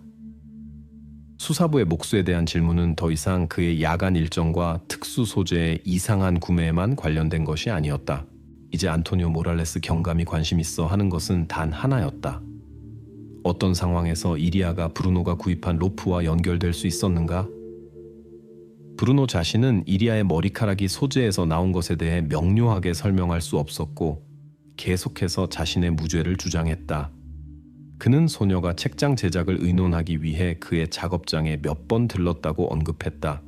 수사부의 목수에 대한 질문은 더 이상 그의 야간 일정과 특수 소재의 이상한 구매에만 관련된 것이 아니었다. 이제 안토니오 모랄레스 경감이 관심 있어 하는 것은 단 하나였다. 어떤 상황에서 이리아가 브루노가 구입한 로프와 연결될 수 있었는가? 브루노 자신은 이리아의 머리카락이 소재에서 나온 것에 대해 명료하게 설명할 수 없었고 계속해서 자신의 무죄를 주장했다. 그는 소녀가 책장 제작을 의논하기 위해 그의 작업장에 몇 번 들렀다고 언급했다.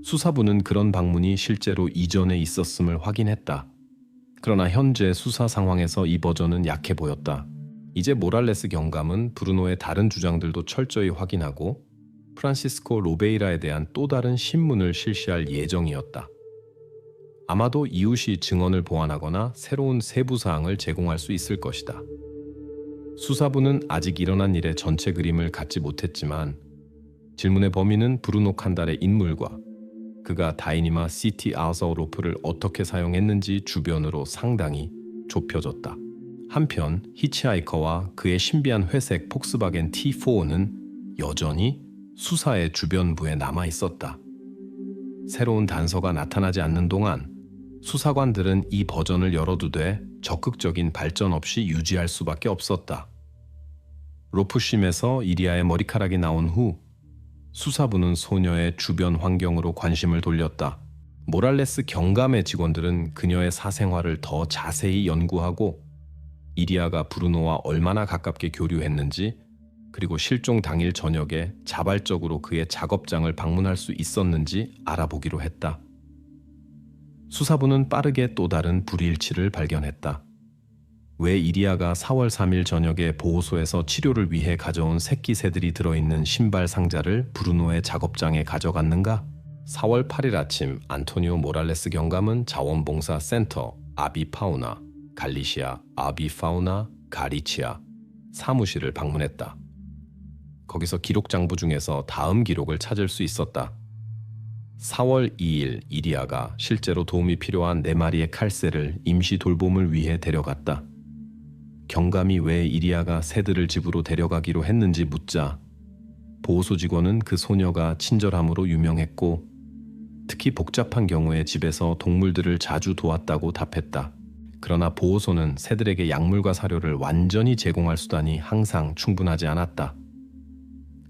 수사부는 그런 방문이 실제로 이전에 있었음을 확인했다. 그러나 현재 수사 상황에서 이 버전은 약해 보였다. 이제 모랄레스 경감은 브루노의 다른 주장들도 철저히 확인하고 프란시스코 로베이라에 대한 또 다른 신문을 실시할 예정이었다. 아마도 이웃이 증언을 보완하거나 새로운 세부 사항을 제공할 수 있을 것이다. 수사부는 아직 일어난 일의 전체 그림을 갖지 못했지만 질문의 범인은 브루노 칸달의 인물과 그가 다이니마 시티 아서 로프를 어떻게 사용했는지 주변으로 상당히 좁혀졌다. 한편 히치하이커와 그의 신비한 회색 폭스바겐 T4는 여전히 수사의 주변부에 남아 있었다. 새로운 단서가 나타나지 않는 동안 수사관들은 이 버전을 열어두되 적극적인 발전 없이 유지할 수밖에 없었다. 로프심에서 이리아의 머리카락이 나온 후 수사부는 소녀의 주변 환경으로 관심을 돌렸다. 모랄레스 경감의 직원들은 그녀의 사생활을 더 자세히 연구하고 이리아가 브루노와 얼마나 가깝게 교류했는지 그리고 실종 당일 저녁에 자발적으로 그의 작업장을 방문할 수 있었는지 알아보기로 했다. 수사부는 빠르게 또 다른 불일치를 발견했다. 왜 이리아가 4월 3일 저녁에 보호소에서 치료를 위해 가져온 새끼 새들이 들어있는 신발 상자를 브루노의 작업장에 가져갔는가? 4월 8일 아침 안토니오 모랄레스 경감은 자원봉사 센터 아비파우나, 갈리시아 아비파우나 가리치아 사무실을 방문했다. 거기서 기록 장부 중에서 다음 기록을 찾을 수 있었다. 4월 2일 이리아가 실제로 도움이 필요한 4마리의 칼새를 임시 돌봄을 위해 데려갔다. 경감이 왜 이리아가 새들을 집으로 데려가기로 했는지 묻자 보호소 직원은 그 소녀가 친절함으로 유명했고 특히 복잡한 경우에 집에서 동물들을 자주 도왔다고 답했다. 그러나 보호소는 새들에게 약물과 사료를 완전히 제공할 수단이 항상 충분하지 않았다.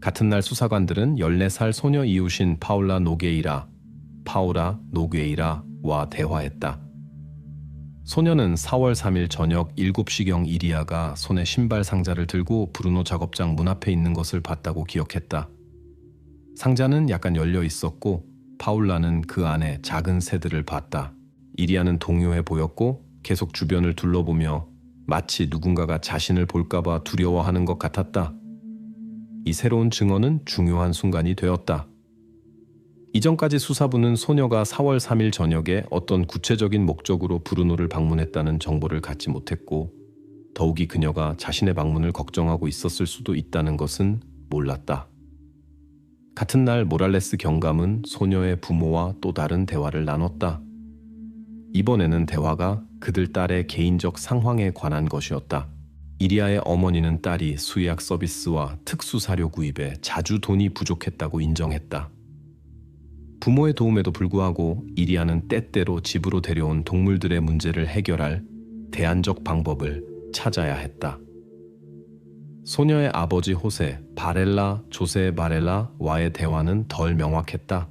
같은 날 수사관들은 14살 소녀 이웃인 파울라 노게이라와 대화했다. 소녀는 4월 3일 저녁 7시경 이리아가 손에 신발 상자를 들고 브루노 작업장 문 앞에 있는 것을 봤다고 기억했다. 상자는 약간 열려 있었고 파울라는 그 안에 작은 새들을 봤다. 이리아는 동요해 보였고 계속 주변을 둘러보며 마치 누군가가 자신을 볼까봐 두려워하는 것 같았다. 이 새로운 증언은 중요한 순간이 되었다. 이전까지 수사부는 소녀가 4월 3일 저녁에 어떤 구체적인 목적으로 브루노를 방문했다는 정보를 갖지 못했고 더욱이 그녀가 자신의 방문을 걱정하고 있었을 수도 있다는 것은 몰랐다. 같은 날 모랄레스 경감은 소녀의 부모와 또 다른 대화를 나눴다. 이번에는 대화가 그들 딸의 개인적 상황에 관한 것이었다. 이리아의 어머니는 딸이 수의학 서비스와 특수사료 구입에 자주 돈이 부족했다고 인정했다. 부모의 도움에도 불구하고 이리아는 때때로 집으로 데려온 동물들의 문제를 해결할 대안적 방법을 찾아야 했다. 소녀의 아버지 조세 바렐라와의 대화는 덜 명확했다.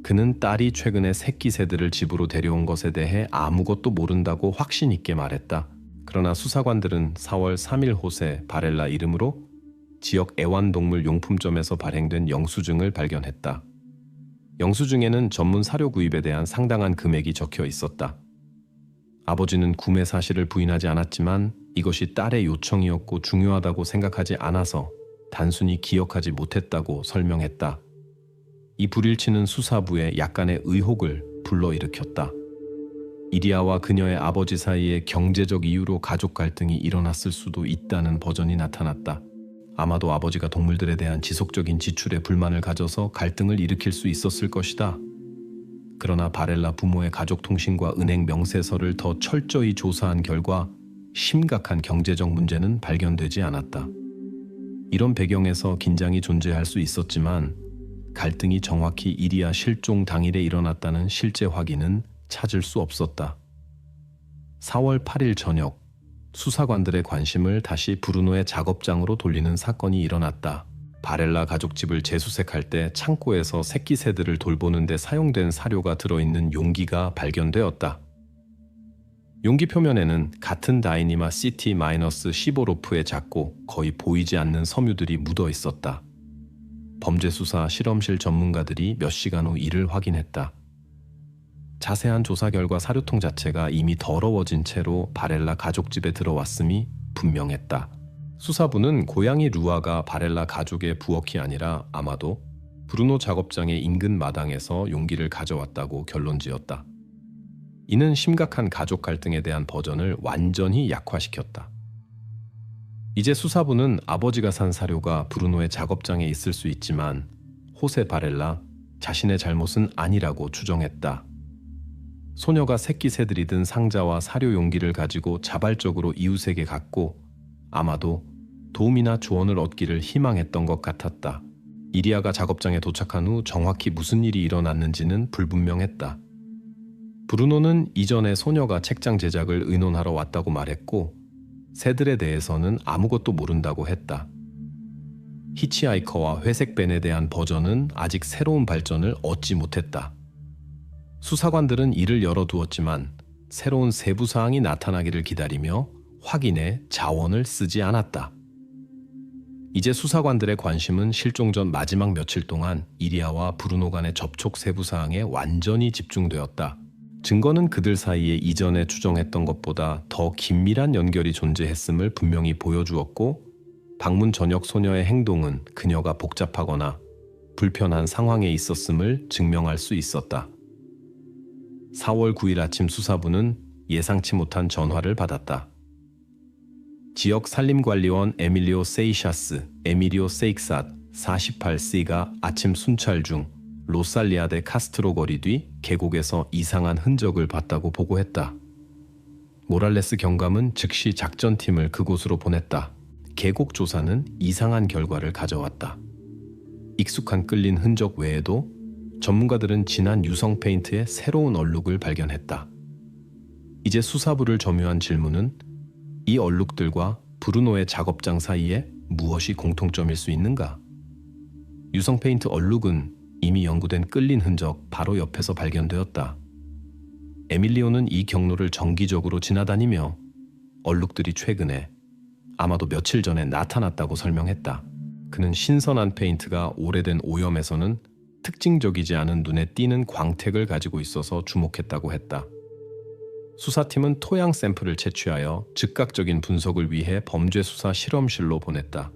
그는 딸이 최근에 새끼 새들을 집으로 데려온 것에 대해 아무것도 모른다고 확신 있게 말했다. 그러나 수사관들은 4월 3일 호세 바렐라 이름으로 지역 애완동물 용품점에서 발행된 영수증을 발견했다. 영수증에는 전문 사료 구입에 대한 상당한 금액이 적혀 있었다. 아버지는 구매 사실을 부인하지 않았지만 이것이 딸의 요청이었고 중요하다고 생각하지 않아서 단순히 기억하지 못했다고 설명했다. 이 불일치는 수사부에 약간의 의혹을 불러일으켰다. 이리아와 그녀의 아버지 사이에 경제적 이유로 가족 갈등이 일어났을 수도 있다는 버전이 나타났다. 아마도 아버지가 동물들에 대한 지속적인 지출에 불만을 가져서 갈등을 일으킬 수 있었을 것이다. 그러나 바렐라 부모의 가족 통신과 은행 명세서를 더 철저히 조사한 결과 심각한 경제적 문제는 발견되지 않았다. 이런 배경에서 긴장이 존재할 수 있었지만 갈등이 정확히 이리아 실종 당일에 일어났다는 실제 확인은 찾을 수 없었다. 4월 8일 저녁, 수사관들의 관심을 다시 브루노의 작업장으로 돌리는 사건이 일어났다. 바렐라 가족집을 재수색할 때 창고에서 새끼 새들을 돌보는 데 사용된 사료가 들어있는 용기가 발견되었다. 용기 표면에는 같은 다이니마 CT-15로프의 작고 거의 보이지 않는 섬유들이 묻어 있었다. 범죄수사 실험실 전문가들이 몇 시간 후 이를 확인했다. 자세한 조사 결과 사료통 자체가 이미 더러워진 채로 바렐라 가족집에 들어왔음이 분명했다. 수사부는 고양이 루아가 바렐라 가족의 부엌이 아니라 아마도 브루노 작업장의 인근 마당에서 용기를 가져왔다고 결론지었다. 이는 심각한 가족 갈등에 대한 버전을 완전히 약화시켰다. 이제 수사부는 아버지가 산 사료가 브루노의 작업장에 있을 수 있지만 호세 바렐라 자신의 잘못은 아니라고 추정했다. 소녀가 새끼 새들이 든 상자와 사료 용기를 가지고 자발적으로 이웃에게 갔고 아마도 도움이나 조언을 얻기를 희망했던 것 같았다. 이리아가 작업장에 도착한 후 정확히 무슨 일이 일어났는지는 불분명했다. 브루노는 이전에 소녀가 책장 제작을 의논하러 왔다고 말했고 새들에 대해서는 아무것도 모른다고 했다. 히치하이커와 회색벤에 대한 버전은 아직 새로운 발전을 얻지 못했다. 수사관들은 이를 열어두었지만 새로운 세부 사항이 나타나기를 기다리며 확인에 자원을 쓰지 않았다. 이제 수사관들의 관심은 실종 전 마지막 며칠 동안 이리아와 브루노 간의 접촉 세부 사항에 완전히 집중되었다. 증거는 그들 사이에 이전에 추정했던 것보다 더 긴밀한 연결이 존재했음을 분명히 보여주었고 방문 전역 소녀의 행동은 그녀가 복잡하거나 불편한 상황에 있었음을 증명할 수 있었다. 4월 9일 아침 수사부는 예상치 못한 전화를 받았다. 지역 산림관리원 에밀리오 세익삿 48C가 아침 순찰 중 로살리아 데 카스트로 거리 뒤 계곡에서 이상한 흔적을 봤다고 보고했다. 모랄레스 경감은 즉시 작전팀을 그곳으로 보냈다. 계곡 조사는 이상한 결과를 가져왔다. 익숙한 끌린 흔적 외에도 전문가들은 진한 유성 페인트의 새로운 얼룩을 발견했다. 이제 수사부를 점유한 질문은 이 얼룩들과 브루노의 작업장 사이에 무엇이 공통점일 수 있는가? 유성 페인트 얼룩은 이미 연구된 끌린 흔적 바로 옆에서 발견되었다. 에밀리오는 이 경로를 정기적으로 지나다니며 얼룩들이 최근에 아마도 며칠 전에 나타났다고 설명했다. 그는 신선한 페인트가 오래된 오염에서는 특징적이지 않은 눈에 띄는 광택을 가지고 있어서 주목했다고 했다. 수사팀은 토양 샘플을 채취하여 즉각적인 분석을 위해 범죄수사 실험실로 보냈다.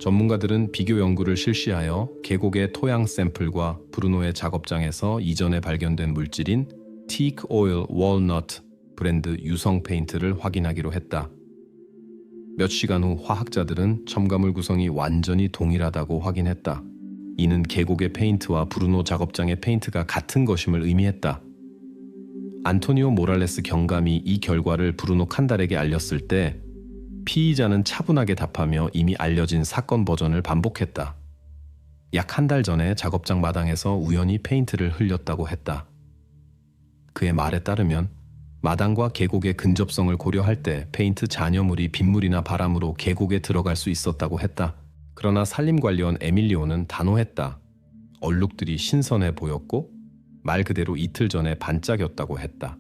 전문가들은 비교 연구를 실시하여 계곡의 토양 샘플과 브루노의 작업장에서 이전에 발견된 물질인 Teak Oil Walnut 브랜드 유성 페인트를 확인하기로 했다. 몇 시간 후 화학자들은 첨가물 구성이 완전히 동일하다고 확인했다. 이는 계곡의 페인트와 브루노 작업장의 페인트가 같은 것임을 의미했다. 안토니오 모랄레스 경감이 이 결과를 브루노 칸달에게 알렸을 때 피의자는 차분하게 답하며 이미 알려진 사건 버전을 반복했다. 약 한 달 전에 작업장 마당에서 우연히 페인트를 흘렸다고 했다. 그의 말에 따르면 마당과 계곡의 근접성을 고려할 때 페인트 잔여물이 빗물이나 바람으로 계곡에 들어갈 수 있었다고 했다. 그러나 산림관리원 에밀리오는 단호했다. 얼룩들이 신선해 보였고 말 그대로 이틀 전에 반짝였다고 했다.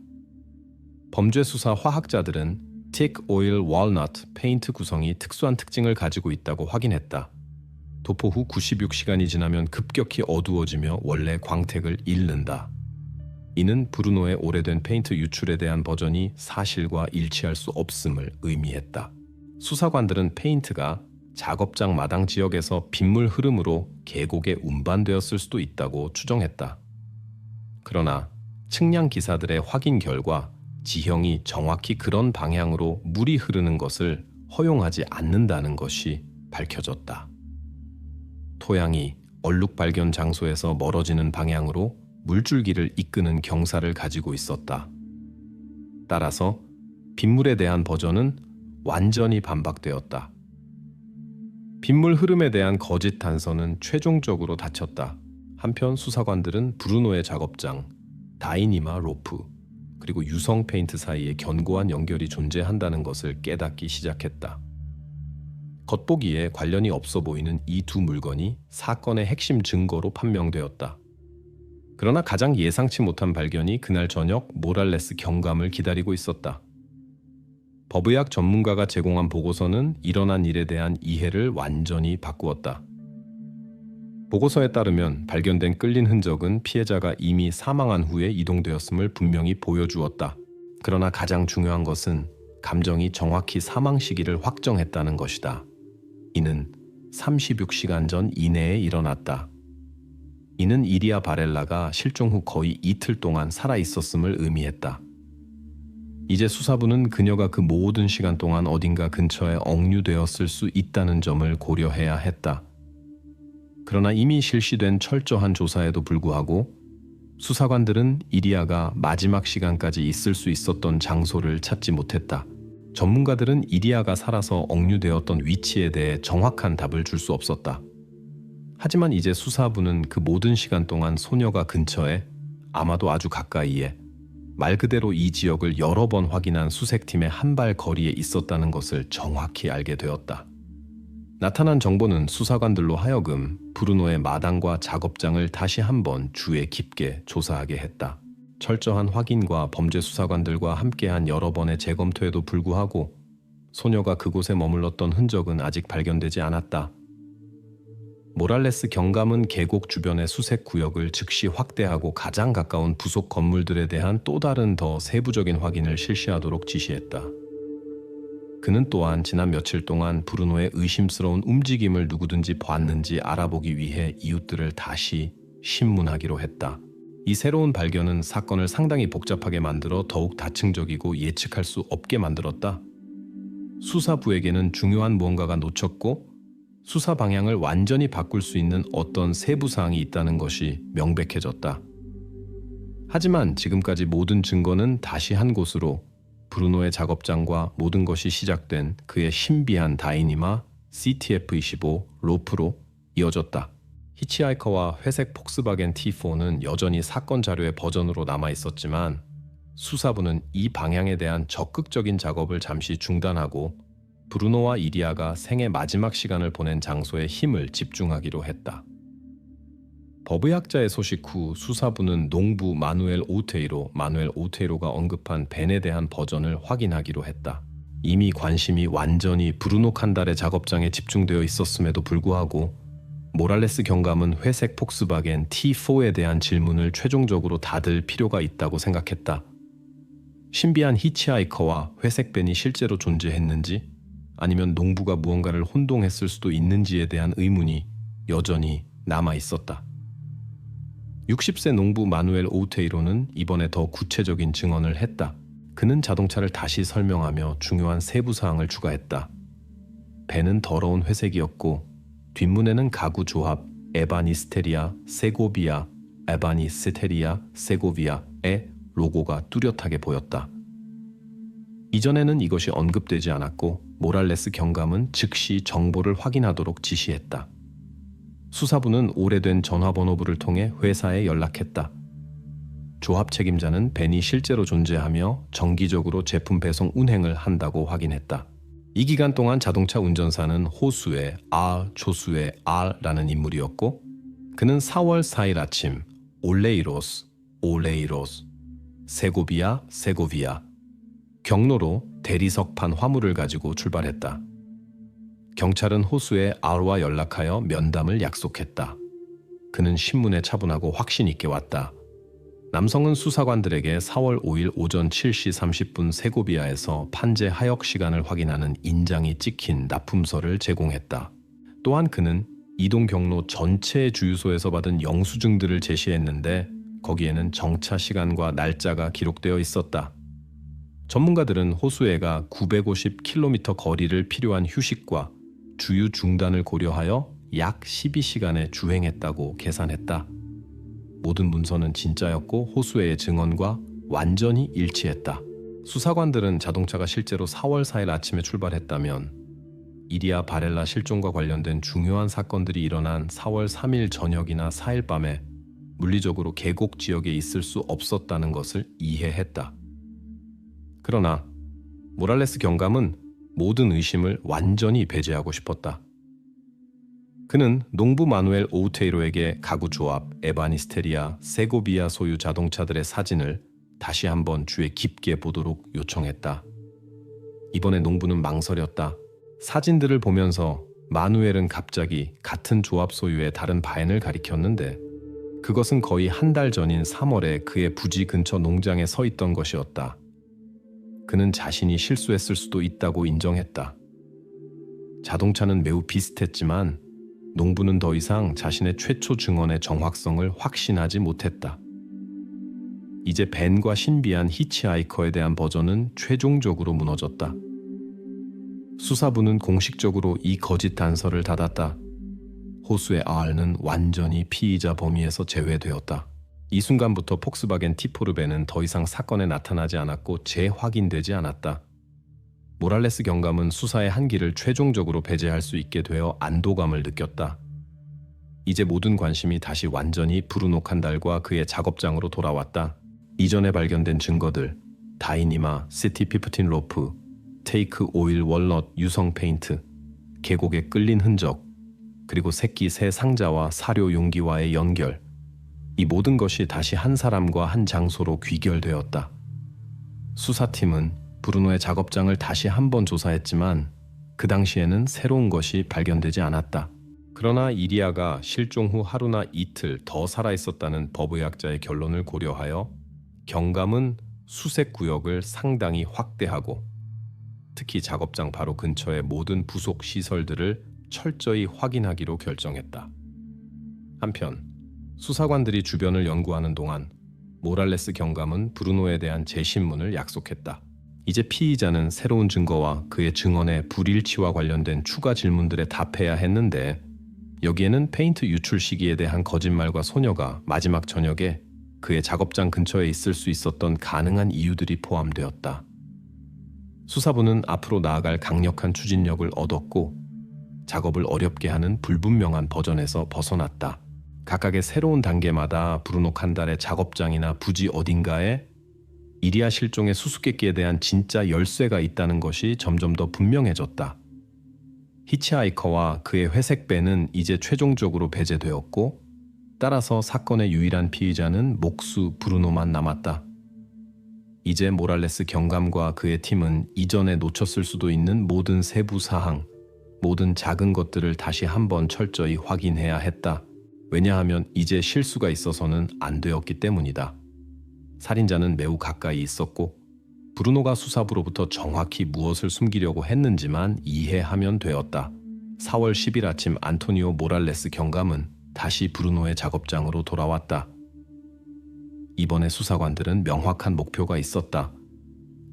범죄수사 화학자들은 Thick Oil Walnut 페인트 구성이 특수한 특징을 가지고 있다고 확인했다. 도포 후 96시간이 지나면 급격히 어두워지며 원래 광택을 잃는다. 이는 브루노의 오래된 페인트 유출에 대한 버전이 사실과 일치할 수 없음을 의미했다. 수사관들은 페인트가 작업장 마당 지역에서 빗물 흐름으로 계곡에 운반되었을 수도 있다고 추정했다. 그러나 측량 기사들의 확인 결과 지형이 정확히 그런 방향으로 물이 흐르는 것을 허용하지 않는다는 것이 밝혀졌다. 토양이 얼룩 발견 장소에서 멀어지는 방향으로 물줄기를 이끄는 경사를 가지고 있었다. 따라서 빗물에 대한 버전은 완전히 반박되었다. 빗물 흐름에 대한 거짓 단서는 최종적으로 닫혔다. 한편 수사관들은 브루노의 작업장, 다이니마 로프, 그리고 유성 페인트 사이에 견고한 연결이 존재한다는 것을 깨닫기 시작했다. 겉보기에 관련이 없어 보이는 이 두 물건이 사건의 핵심 증거로 판명되었다. 그러나 가장 예상치 못한 발견이 그날 저녁 모랄레스 경감을 기다리고 있었다. 법의학 전문가가 제공한 보고서는 일어난 일에 대한 이해를 완전히 바꾸었다. 보고서에 따르면 발견된 끌린 흔적은 피해자가 이미 사망한 후에 이동되었음을 분명히 보여주었다. 그러나 가장 중요한 것은 감정이 정확히 사망 시기를 확정했다는 것이다. 이는 36시간 전 이내에 일어났다. 이는 이리아 바렐라가 실종 후 거의 이틀 동안 살아있었음을 의미했다. 이제 수사부는 그녀가 그 모든 시간 동안 어딘가 근처에 억류되었을 수 있다는 점을 고려해야 했다. 그러나 이미 실시된 철저한 조사에도 불구하고 수사관들은 이리아가 마지막 시간까지 있을 수 있었던 장소를 찾지 못했다. 전문가들은 이리아가 살아서 억류되었던 위치에 대해 정확한 답을 줄 수 없었다. 하지만 이제 수사부는 그 모든 시간 동안 소녀가 근처에, 아마도 아주 가까이에, 말 그대로 이 지역을 여러 번 확인한 수색팀의 한 발 거리에 있었다는 것을 정확히 알게 되었다. 나타난 정보는 수사관들로 하여금 브루노의 마당과 작업장을 다시 한번 주의 깊게 조사하게 했다. 철저한 확인과 범죄 수사관들과 함께한 여러 번의 재검토에도 불구하고 소녀가 그곳에 머물렀던 흔적은 아직 발견되지 않았다. 모랄레스 경감은 계곡 주변의 수색 구역을 즉시 확대하고 가장 가까운 부속 건물들에 대한 또 다른 더 세부적인 확인을 실시하도록 지시했다. 그는 또한 지난 며칠 동안 브루노의 의심스러운 움직임을 누구든지 봤는지 알아보기 위해 이웃들을 다시 신문하기로 했다. 이 새로운 발견은 사건을 상당히 복잡하게 만들어 더욱 다층적이고 예측할 수 없게 만들었다. 수사부에게는 중요한 무언가가 놓쳤고 수사 방향을 완전히 바꿀 수 있는 어떤 세부 사항이 있다는 것이 명백해졌다. 하지만 지금까지 모든 증거는 다시 한 곳으로 브루노의 작업장과 모든 것이 시작된 그의 신비한 다이니마 CTF-25 로프로 이어졌다. 히치하이커와 회색 폭스바겐 T4는 여전히 사건 자료의 버전으로 남아 있었지만 수사부는 이 방향에 대한 적극적인 작업을 잠시 중단하고 브루노와 이리아가 생애 마지막 시간을 보낸 장소에 힘을 집중하기로 했다. 법의학자의 소식 후 수사부는 농부 마누엘 오테이로가 언급한 벤에 대한 버전을 확인하기로 했다. 이미 관심이 완전히 브루노 칸달의 작업장에 집중되어 있었음에도 불구하고 모랄레스 경감은 회색 폭스바겐 T4에 대한 질문을 최종적으로 닫을 필요가 있다고 생각했다. 신비한 히치하이커와 회색 벤이 실제로 존재했는지 아니면 농부가 무언가를 혼동했을 수도 있는지에 대한 의문이 여전히 남아 있었다. 60세 농부 마누엘 오테이로는 이번에 더 구체적인 증언을 했다. 그는 자동차를 다시 설명하며 중요한 세부 사항을 추가했다. 벤은 더러운 회색이었고 뒷문에는 가구 조합 에바니스테리아 세고비아의 로고가 뚜렷하게 보였다. 이전에는 이것이 언급되지 않았고 모랄레스 경감은 즉시 정보를 확인하도록 지시했다. 수사부는 오래된 전화번호부를 통해 회사에 연락했다. 조합 책임자는 벤이 실제로 존재하며 정기적으로 제품 배송 운행을 한다고 확인했다. 이 기간 동안 자동차 운전사는 조수의 R라는 인물이었고 그는 4월 4일 아침 올레이로스, 세고비아, 경로로 대리석판 화물을 가지고 출발했다. 경찰은 호수의 R와 연락하여 면담을 약속했다. 그는 신문에 차분하고 확신 있게 왔다. 남성은 수사관들에게 4월 5일 오전 7시 30분 세고비아에서 판재 하역 시간을 확인하는 인장이 찍힌 납품서를 제공했다. 또한 그는 이동 경로 전체의 주유소에서 받은 영수증들을 제시했는데 거기에는 정차 시간과 날짜가 기록되어 있었다. 전문가들은 호수에가 950km 거리를 필요한 휴식과 주유 중단을 고려하여 약 12시간의 주행했다고 계산했다. 모든 문서는 진짜였고 호수에의 증언과 완전히 일치했다. 수사관들은 자동차가 실제로 4월 4일 아침에 출발했다면 이리아 바렐라 실종과 관련된 중요한 사건들이 일어난 4월 3일 저녁이나 4일 밤에 물리적으로 계곡 지역에 있을 수 없었다는 것을 이해했다. 그러나 모랄레스 경감은 모든 의심을 완전히 배제하고 싶었다. 그는 농부 마누엘 오우테이로에게 가구 조합 에바니스테리아 세고비아 소유 자동차들의 사진을 다시 한번 주의 깊게 보도록 요청했다. 이번에 농부는 망설였다. 사진들을 보면서 마누엘은 갑자기 같은 조합 소유의 다른 바엔을 가리켰는데 그것은 거의 한 달 전인 3월에 그의 부지 근처 농장에 서 있던 것이었다. 그는 자신이 실수했을 수도 있다고 인정했다. 자동차는 매우 비슷했지만 농부는 더 이상 자신의 최초 증언의 정확성을 확신하지 못했다. 이제 벤과 신비한 히치하이커에 대한 버전은 최종적으로 무너졌다. 수사부는 공식적으로 이 거짓 단서를 닫았다. 호수의 R는 완전히 피의자 범위에서 제외되었다. 이 순간부터 폭스바겐 티포르벤은 더 이상 사건에 나타나지 않았고 재확인되지 않았다. 모랄레스 경감은 수사의 한계를 최종적으로 배제할 수 있게 되어 안도감을 느꼈다. 이제 모든 관심이 다시 완전히 브루노 칸달과 그의 작업장으로 돌아왔다. 이전에 발견된 증거들, 다이니마, 시티 15 로프, 테이크 오일 월넛 유성 페인트, 계곡에 끌린 흔적, 그리고 새끼 새 상자와 사료 용기와의 연결, 이 모든 것이 다시 한 사람과 한 장소로 귀결되었다. 수사팀은 브루노의 작업장을 다시 한번 조사했지만 그 당시에는 새로운 것이 발견되지 않았다. 그러나 이리아가 실종 후 하루나 이틀 더 살아있었다는 법의학자의 결론을 고려하여 경감은 수색 구역을 상당히 확대하고 특히 작업장 바로 근처의 모든 부속 시설들을 철저히 확인하기로 결정했다. 한편 수사관들이 주변을 연구하는 동안 모랄레스 경감은 브루노에 대한 재신문을 약속했다. 이제 피의자는 새로운 증거와 그의 증언의 불일치와 관련된 추가 질문들에 답해야 했는데 여기에는 페인트 유출 시기에 대한 거짓말과 소녀가 마지막 저녁에 그의 작업장 근처에 있을 수 있었던 가능한 이유들이 포함되었다. 수사부는 앞으로 나아갈 강력한 추진력을 얻었고 작업을 어렵게 하는 불분명한 버전에서 벗어났다. 각각의 새로운 단계마다 브루노 칸달의 작업장이나 부지 어딘가에 이리아 실종의 수수께끼에 대한 진짜 열쇠가 있다는 것이 점점 더 분명해졌다. 히치하이커와 그의 회색 밴은 이제 최종적으로 배제되었고 따라서 사건의 유일한 피의자는 목수 브루노만 남았다. 이제 모랄레스 경감과 그의 팀은 이전에 놓쳤을 수도 있는 모든 세부 사항, 모든 작은 것들을 다시 한번 철저히 확인해야 했다. 왜냐하면 이제 실수가 있어서는 안 되었기 때문이다. 살인자는 매우 가까이 있었고 브루노가 수사부로부터 정확히 무엇을 숨기려고 했는지만 이해하면 되었다. 4월 10일 아침 안토니오 모랄레스 경감은 다시 브루노의 작업장으로 돌아왔다. 이번에 수사관들은 명확한 목표가 있었다.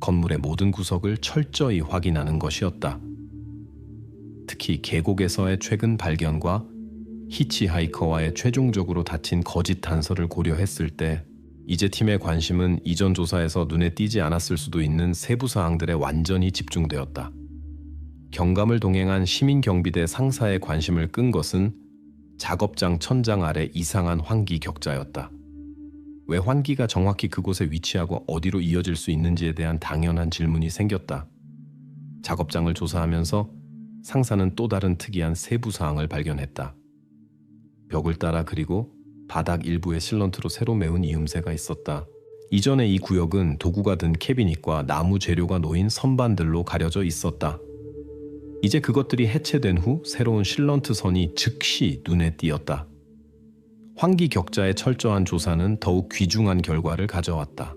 건물의 모든 구석을 철저히 확인하는 것이었다. 특히 계곡에서의 최근 발견과 히치하이커와의 최종적으로 닫힌 거짓 단서를 고려했을 때 이제 팀의 관심은 이전 조사에서 눈에 띄지 않았을 수도 있는 세부 사항들에 완전히 집중되었다. 경감을 동행한 시민경비대 상사의 관심을 끈 것은 작업장 천장 아래 이상한 환기 격자였다. 왜 환기가 정확히 그곳에 위치하고 어디로 이어질 수 있는지에 대한 당연한 질문이 생겼다. 작업장을 조사하면서 상사는 또 다른 특이한 세부 사항을 발견했다. 벽을 따라 그리고 바닥 일부에 실런트로 새로 메운 이음새가 있었다. 이전에 이 구역은 도구가 든 캐비닛과 나무 재료가 놓인 선반들로 가려져 있었다. 이제 그것들이 해체된 후 새로운 실런트 선이 즉시 눈에 띄었다. 환기 격자의 철저한 조사는 더욱 귀중한 결과를 가져왔다.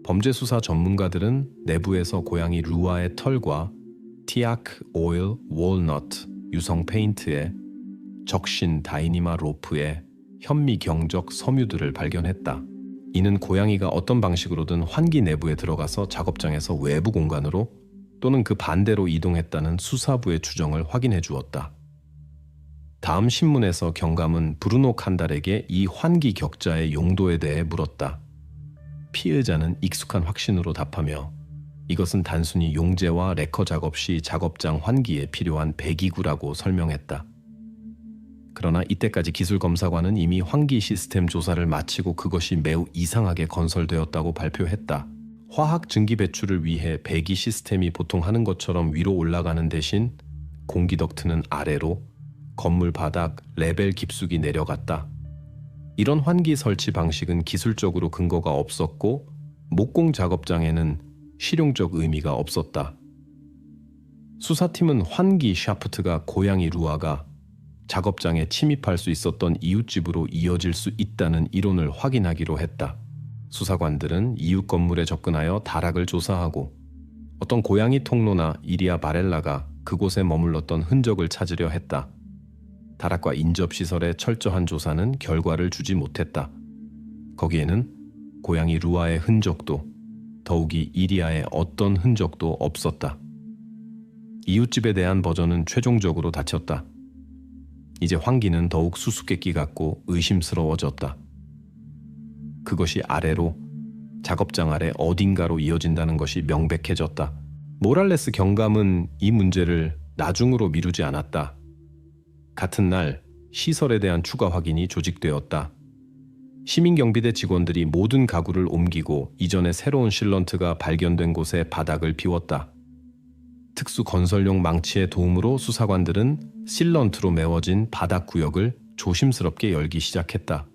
범죄 수사 전문가들은 내부에서 고양이 루아의 털과 티아크 오일 월넛 유성 페인트에 적신 다이니마 로프에 현미경적 섬유들을 발견했다. 이는 고양이가 어떤 방식으로든 환기 내부에 들어가서 작업장에서 외부 공간으로 또는 그 반대로 이동했다는 수사부의 추정을 확인해 주었다. 다음 신문에서 경감은 브루노 칸달에게 이 환기 격자의 용도에 대해 물었다. 피의자는 익숙한 확신으로 답하며 이것은 단순히 용제와 레커 작업 시 작업장 환기에 필요한 배기구라고 설명했다. 그러나 이때까지 기술검사관은 이미 환기 시스템 조사를 마치고 그것이 매우 이상하게 건설되었다고 발표했다. 화학 증기 배출을 위해 배기 시스템이 보통 하는 것처럼 위로 올라가는 대신 공기 덕트는 아래로 건물 바닥 레벨 깊숙이 내려갔다. 이런 환기 설치 방식은 기술적으로 근거가 없었고 목공 작업장에는 실용적 의미가 없었다. 수사팀은 환기 샤프트가 고양이 루아가 작업장에 침입할 수 있었던 이웃집으로 이어질 수 있다는 이론을 확인하기로 했다. 수사관들은 이웃 건물에 접근하여 다락을 조사하고 어떤 고양이 통로나 이리아 바렐라가 그곳에 머물렀던 흔적을 찾으려 했다. 다락과 인접시설의 철저한 조사는 결과를 주지 못했다. 거기에는 고양이 루아의 흔적도 더욱이 이리아의 어떤 흔적도 없었다. 이웃집에 대한 버전은 최종적으로 닫혔다. 이제 환기는 더욱 수수께끼 같고 의심스러워졌다. 그것이 아래로 작업장 아래 어딘가로 이어진다는 것이 명백해졌다. 모랄레스 경감은 이 문제를 나중으로 미루지 않았다. 같은 날 시설에 대한 추가 확인이 조직되었다. 시민경비대 직원들이 모든 가구를 옮기고 이전에 새로운 실런트가 발견된 곳의 바닥을 비웠다. 특수 건설용 망치의 도움으로 수사관들은 실런트로 메워진 바닥 구역을 조심스럽게 열기 시작했다.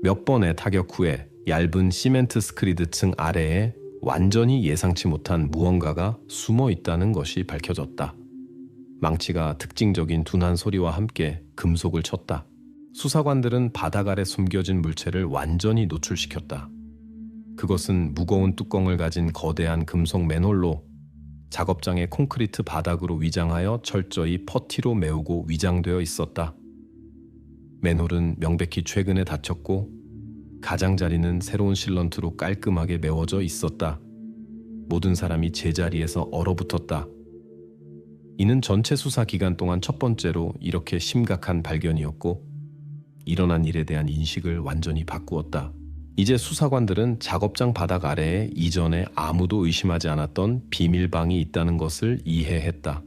몇 번의 타격 후에 얇은 시멘트 스크리드 층 아래에 완전히 예상치 못한 무언가가 숨어 있다는 것이 밝혀졌다. 망치가 특징적인 둔한 소리와 함께 금속을 쳤다. 수사관들은 바닥 아래 숨겨진 물체를 완전히 노출시켰다. 그것은 무거운 뚜껑을 가진 거대한 금속 맨홀로 작업장의 콘크리트 바닥으로 위장하여 철저히 퍼티로 메우고 위장되어 있었다. 맨홀은 명백히 최근에 닫혔고 가장자리는 새로운 실런트로 깔끔하게 메워져 있었다. 모든 사람이 제자리에서 얼어붙었다. 이는 전체 수사 기간 동안 첫 번째로 이렇게 심각한 발견이었고 일어난 일에 대한 인식을 완전히 바꾸었다. 이제 수사관들은 작업장 바닥 아래에 이전에 아무도 의심하지 않았던 비밀방이 있다는 것을 이해했다.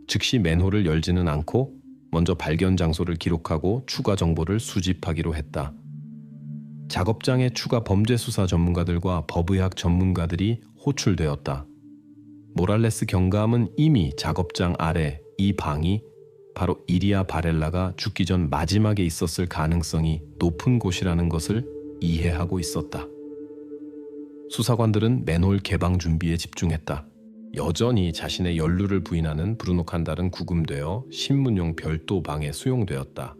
즉시 맨홀을 열지는 않고 먼저 발견 장소를 기록하고 추가 정보를 수집하기로 했다. 작업장의 추가 범죄 수사 전문가들과 법의학 전문가들이 호출되었다. 모랄레스 경감은 이미 작업장 아래 이 방이 바로 이리아 바렐라가 죽기 전 마지막에 있었을 가능성이 높은 곳이라는 것을 이해하고 있었다. 수사관들은 맨홀 개방 준비에 집중했다. 여전히 자신의 연루를 부인하는 브루노 칸달은 구금되어 신문용 별도 방에 수용되었다.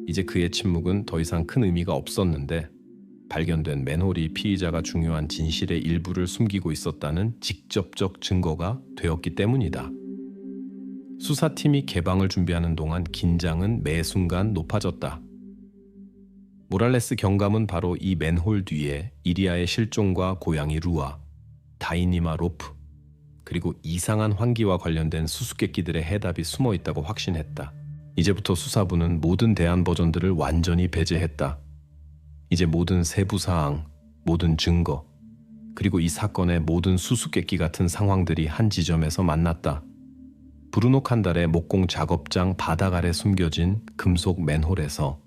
이제 그의 침묵은 더 이상 큰 의미가 없었는데 발견된 맨홀이 피의자가 중요한 진실의 일부를 숨기고 있었다는 직접적 증거가 되었기 때문이다. 수사팀이 개방을 준비하는 동안 긴장은 매 순간 높아졌다. 모랄레스 경감은 바로 이 맨홀 뒤에 이리아의 실종과 고양이 루아, 다이니마 로프, 그리고 이상한 환기와 관련된 수수께끼들의 해답이 숨어 있다고 확신했다. 이제부터 수사부는 모든 대안 버전들을 완전히 배제했다. 이제 모든 세부 사항, 모든 증거, 그리고 이 사건의 모든 수수께끼 같은 상황들이 한 지점에서 만났다. 브루노 칸달의 목공 작업장 바닥 아래 숨겨진 금속 맨홀에서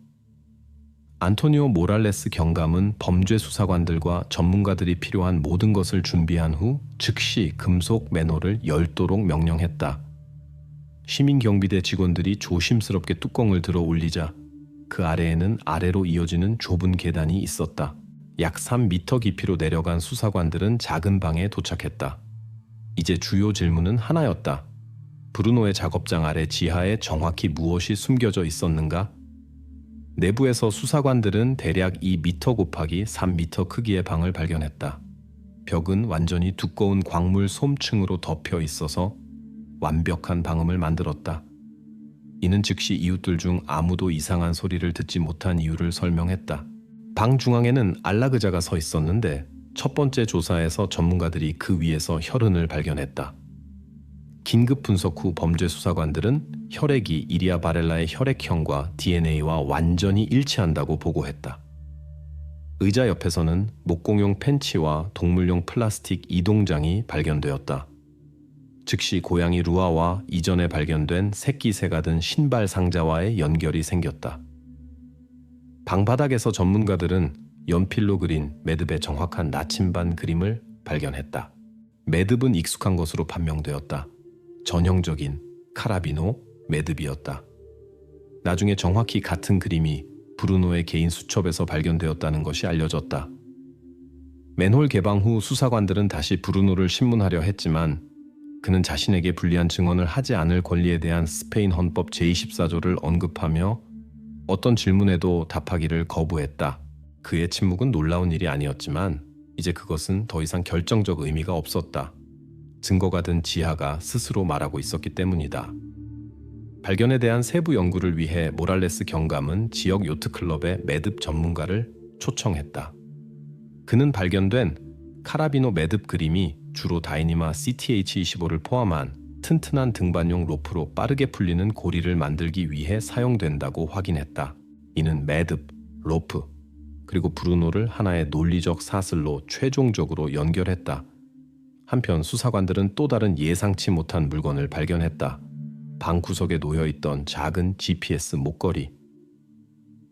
안토니오 모랄레스 경감은 범죄 수사관들과 전문가들이 필요한 모든 것을 준비한 후 즉시 금속 맨홀을 열도록 명령했다. 시민경비대 직원들이 조심스럽게 뚜껑을 들어 올리자 그 아래에는 아래로 이어지는 좁은 계단이 있었다. 약 3m 깊이로 내려간 수사관들은 작은 방에 도착했다. 이제 주요 질문은 하나였다. 브루노의 작업장 아래 지하에 정확히 무엇이 숨겨져 있었는가? 내부에서 수사관들은 대략 2m 곱하기 3m 크기의 방을 발견했다. 벽은 완전히 두꺼운 광물 솜층으로 덮여 있어서 완벽한 방음을 만들었다. 이는 즉시 이웃들 중 아무도 이상한 소리를 듣지 못한 이유를 설명했다. 방 중앙에는 안락의자가 서 있었는데 첫 번째 조사에서 전문가들이 그 위에서 혈흔을 발견했다. 긴급 분석 후 범죄 수사관들은 혈액이 이리아 바렐라의 혈액형과 DNA와 완전히 일치한다고 보고했다. 의자 옆에서는 목공용 펜치와 동물용 플라스틱 이동장이 발견되었다. 즉시 고양이 루아와 이전에 발견된 새끼 새가 든 신발 상자와의 연결이 생겼다. 방바닥에서 전문가들은 연필로 그린 매듭의 정확한 나침반 그림을 발견했다. 매듭은 익숙한 것으로 판명되었다. 전형적인 카라비노 매듭이었다. 나중에 정확히 같은 그림이 브루노의 개인 수첩에서 발견되었다는 것이 알려졌다. 맨홀 개방 후 수사관들은 다시 브루노를 신문하려 했지만 그는 자신에게 불리한 증언을 하지 않을 권리에 대한 스페인 헌법 제24조를 언급하며 어떤 질문에도 답하기를 거부했다. 그의 침묵은 놀라운 일이 아니었지만 이제 그것은 더 이상 결정적 의미가 없었다. 증거가 든 지하가 스스로 말하고 있었기 때문이다. 발견에 대한 세부 연구를 위해 모랄레스 경감은 지역 요트클럽의 매듭 전문가를 초청했다. 그는 발견된 카라비노 매듭 그림이 주로 다이니마 CTH25를 포함한 튼튼한 등반용 로프로 빠르게 풀리는 고리를 만들기 위해 사용된다고 확인했다. 이는 매듭, 로프, 그리고 브루노를 하나의 논리적 사슬로 최종적으로 연결했다. 한편 수사관들은 또 다른 예상치 못한 물건을 발견했다. 방 구석에 놓여있던 작은 GPS 목걸이.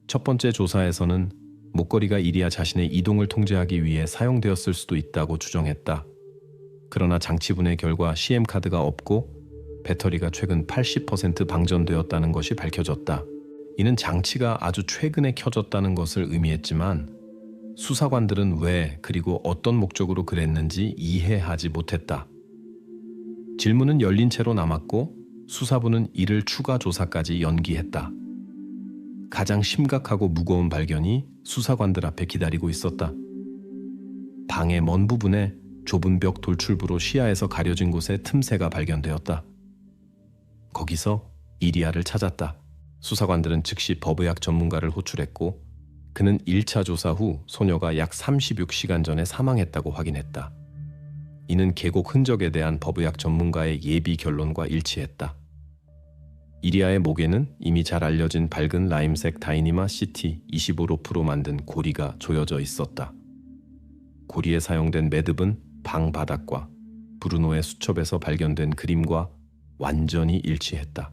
첫 번째 조사에서는 목걸이가 이리아 자신의 이동을 통제하기 위해 사용되었을 수도 있다고 추정했다. 그러나 장치분해 결과 CM카드가 없고 배터리가 최근 80% 방전되었다는 것이 밝혀졌다. 이는 장치가 아주 최근에 켜졌다는 것을 의미했지만 수사관들은 왜 그리고 어떤 목적으로 그랬는지 이해하지 못했다. 질문은 열린 채로 남았고 수사부는 이를 추가 조사까지 연기했다. 가장 심각하고 무거운 발견이 수사관들 앞에 기다리고 있었다. 방의 먼 부분에 좁은 벽 돌출부로 시야에서 가려진 곳에 틈새가 발견되었다. 거기서 이리아를 찾았다. 수사관들은 즉시 법의학 전문가를 호출했고 그는 1차 조사 후 소녀가 약 36시간 전에 사망했다고 확인했다. 이는 계곡 흔적에 대한 법의학 전문가의 예비 결론과 일치했다. 이리아의 목에는 이미 잘 알려진 밝은 라임색 다이니마 CT25 로프로 만든 고리가 조여져 있었다. 고리에 사용된 매듭은 방 바닥과 브루노의 수첩에서 발견된 그림과 완전히 일치했다.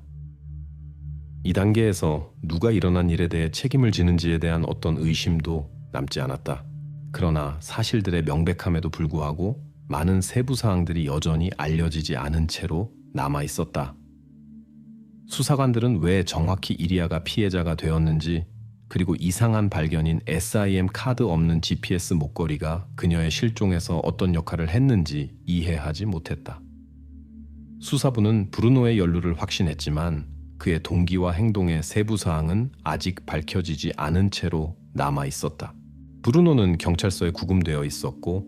이 단계에서 누가 일어난 일에 대해 책임을 지는지에 대한 어떤 의심도 남지 않았다. 그러나 사실들의 명백함에도 불구하고 많은 세부 사항들이 여전히 알려지지 않은 채로 남아 있었다. 수사관들은 왜 정확히 이리아가 피해자가 되었는지, 그리고 이상한 발견인 SIM 카드 없는 GPS 목걸이가 그녀의 실종에서 어떤 역할을 했는지 이해하지 못했다. 수사부는 브루노의 연루를 확신했지만 그의 동기와 행동의 세부 사항은 아직 밝혀지지 않은 채로 남아 있었다. 브루노는 경찰서에 구금되어 있었고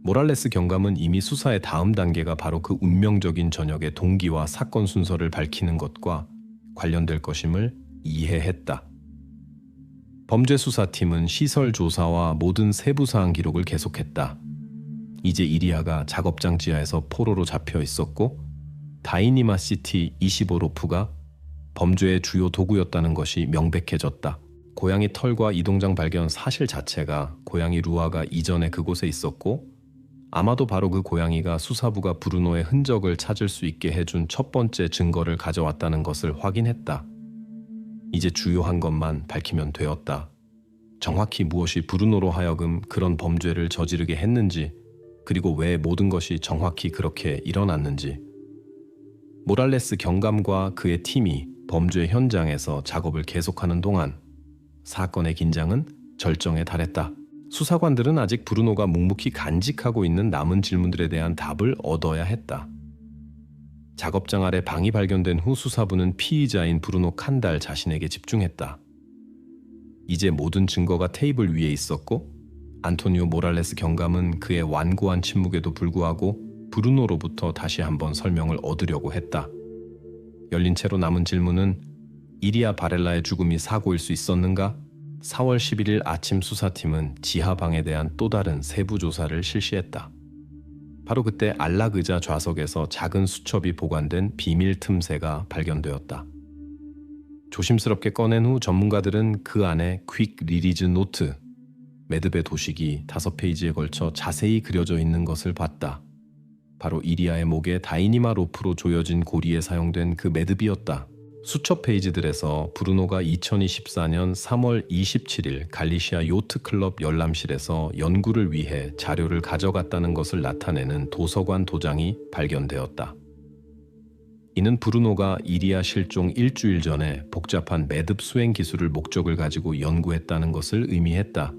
모랄레스 경감은 이미 수사의 다음 단계가 바로 그 운명적인 저녁의 동기와 사건 순서를 밝히는 것과 관련될 것임을 이해했다. 범죄수사팀은 시설 조사와 모든 세부사항 기록을 계속했다. 이제 이리아가 작업장 지하에서 포로로 잡혀 있었고 다이니마 시티 25 로프가 범죄의 주요 도구였다는 것이 명백해졌다. 고양이 털과 이동장 발견 사실 자체가 고양이 루아가 이전에 그곳에 있었고 아마도 바로 그 고양이가 수사부가 브루노의 흔적을 찾을 수 있게 해준 첫 번째 증거를 가져왔다는 것을 확인했다. 이제 주요한 것만 밝히면 되었다. 정확히 무엇이 브루노로 하여금 그런 범죄를 저지르게 했는지, 그리고 왜 모든 것이 정확히 그렇게 일어났는지. 모랄레스 경감과 그의 팀이 범죄 현장에서 작업을 계속하는 동안 사건의 긴장은 절정에 달했다. 수사관들은 아직 브루노가 묵묵히 간직하고 있는 남은 질문들에 대한 답을 얻어야 했다. 작업장 아래 방이 발견된 후 수사부는 피의자인 브루노 칸달 자신에게 집중했다. 이제 모든 증거가 테이블 위에 있었고 안토니오 모랄레스 경감은 그의 완고한 침묵에도 불구하고 브루노로부터 다시 한번 설명을 얻으려고 했다. 열린 채로 남은 질문은 이리아 바렐라의 죽음이 사고일 수 있었는가? 4월 11일 아침 수사팀은 지하방에 대한 또 다른 세부 조사를 실시했다. 바로 그때 안락 의자 좌석에서 작은 수첩이 보관된 비밀 틈새가 발견되었다. 조심스럽게 꺼낸 후 전문가들은 그 안에 퀵 리리즈 노트, 매듭의 도식이 5페이지에 걸쳐 자세히 그려져 있는 것을 봤다. 바로 이리아의 목에 다이니마 로프로 조여진 고리에 사용된 그 매듭이었다. 수첩 페이지들에서 브루노가 2024년 3월 27일 갈리시아 요트클럽 열람실에서 연구를 위해 자료를 가져갔다는 것을 나타내는 도서관 도장이 발견되었다. 이는 브루노가 이리아 실종 일주일 전에 복잡한 매듭 수행 기술을 목적을 가지고 연구했다는 것을 의미했다.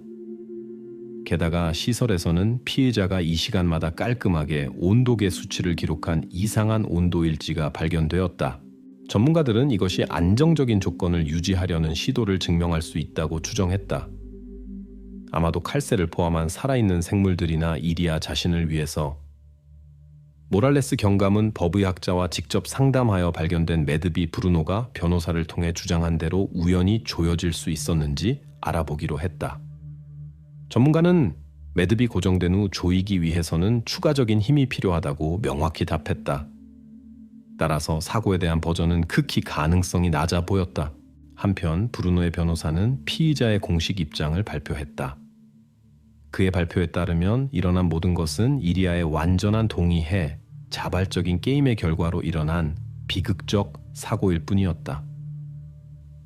게다가 시설에서는 피의자가 이 시간마다 깔끔하게 온도계 수치를 기록한 이상한 온도 일지가 발견되었다. 전문가들은 이것이 안정적인 조건을 유지하려는 시도를 증명할 수 있다고 추정했다. 아마도 칼새를 포함한 살아있는 생물들이나 이리아 자신을 위해서. 모랄레스 경감은 법의학자와 직접 상담하여 발견된 매듭이 브루노가 변호사를 통해 주장한 대로 우연히 조여질 수 있었는지 알아보기로 했다. 전문가는 매듭이 고정된 후 조이기 위해서는 추가적인 힘이 필요하다고 명확히 답했다. 따라서 사고에 대한 버전은 극히 가능성이 낮아 보였다. 한편 브루노의 변호사는 피의자의 공식 입장을 발표했다. 그의 발표에 따르면 일어난 모든 것은 이리아의 완전한 동의해 자발적인 게임의 결과로 일어난 비극적 사고일 뿐이었다.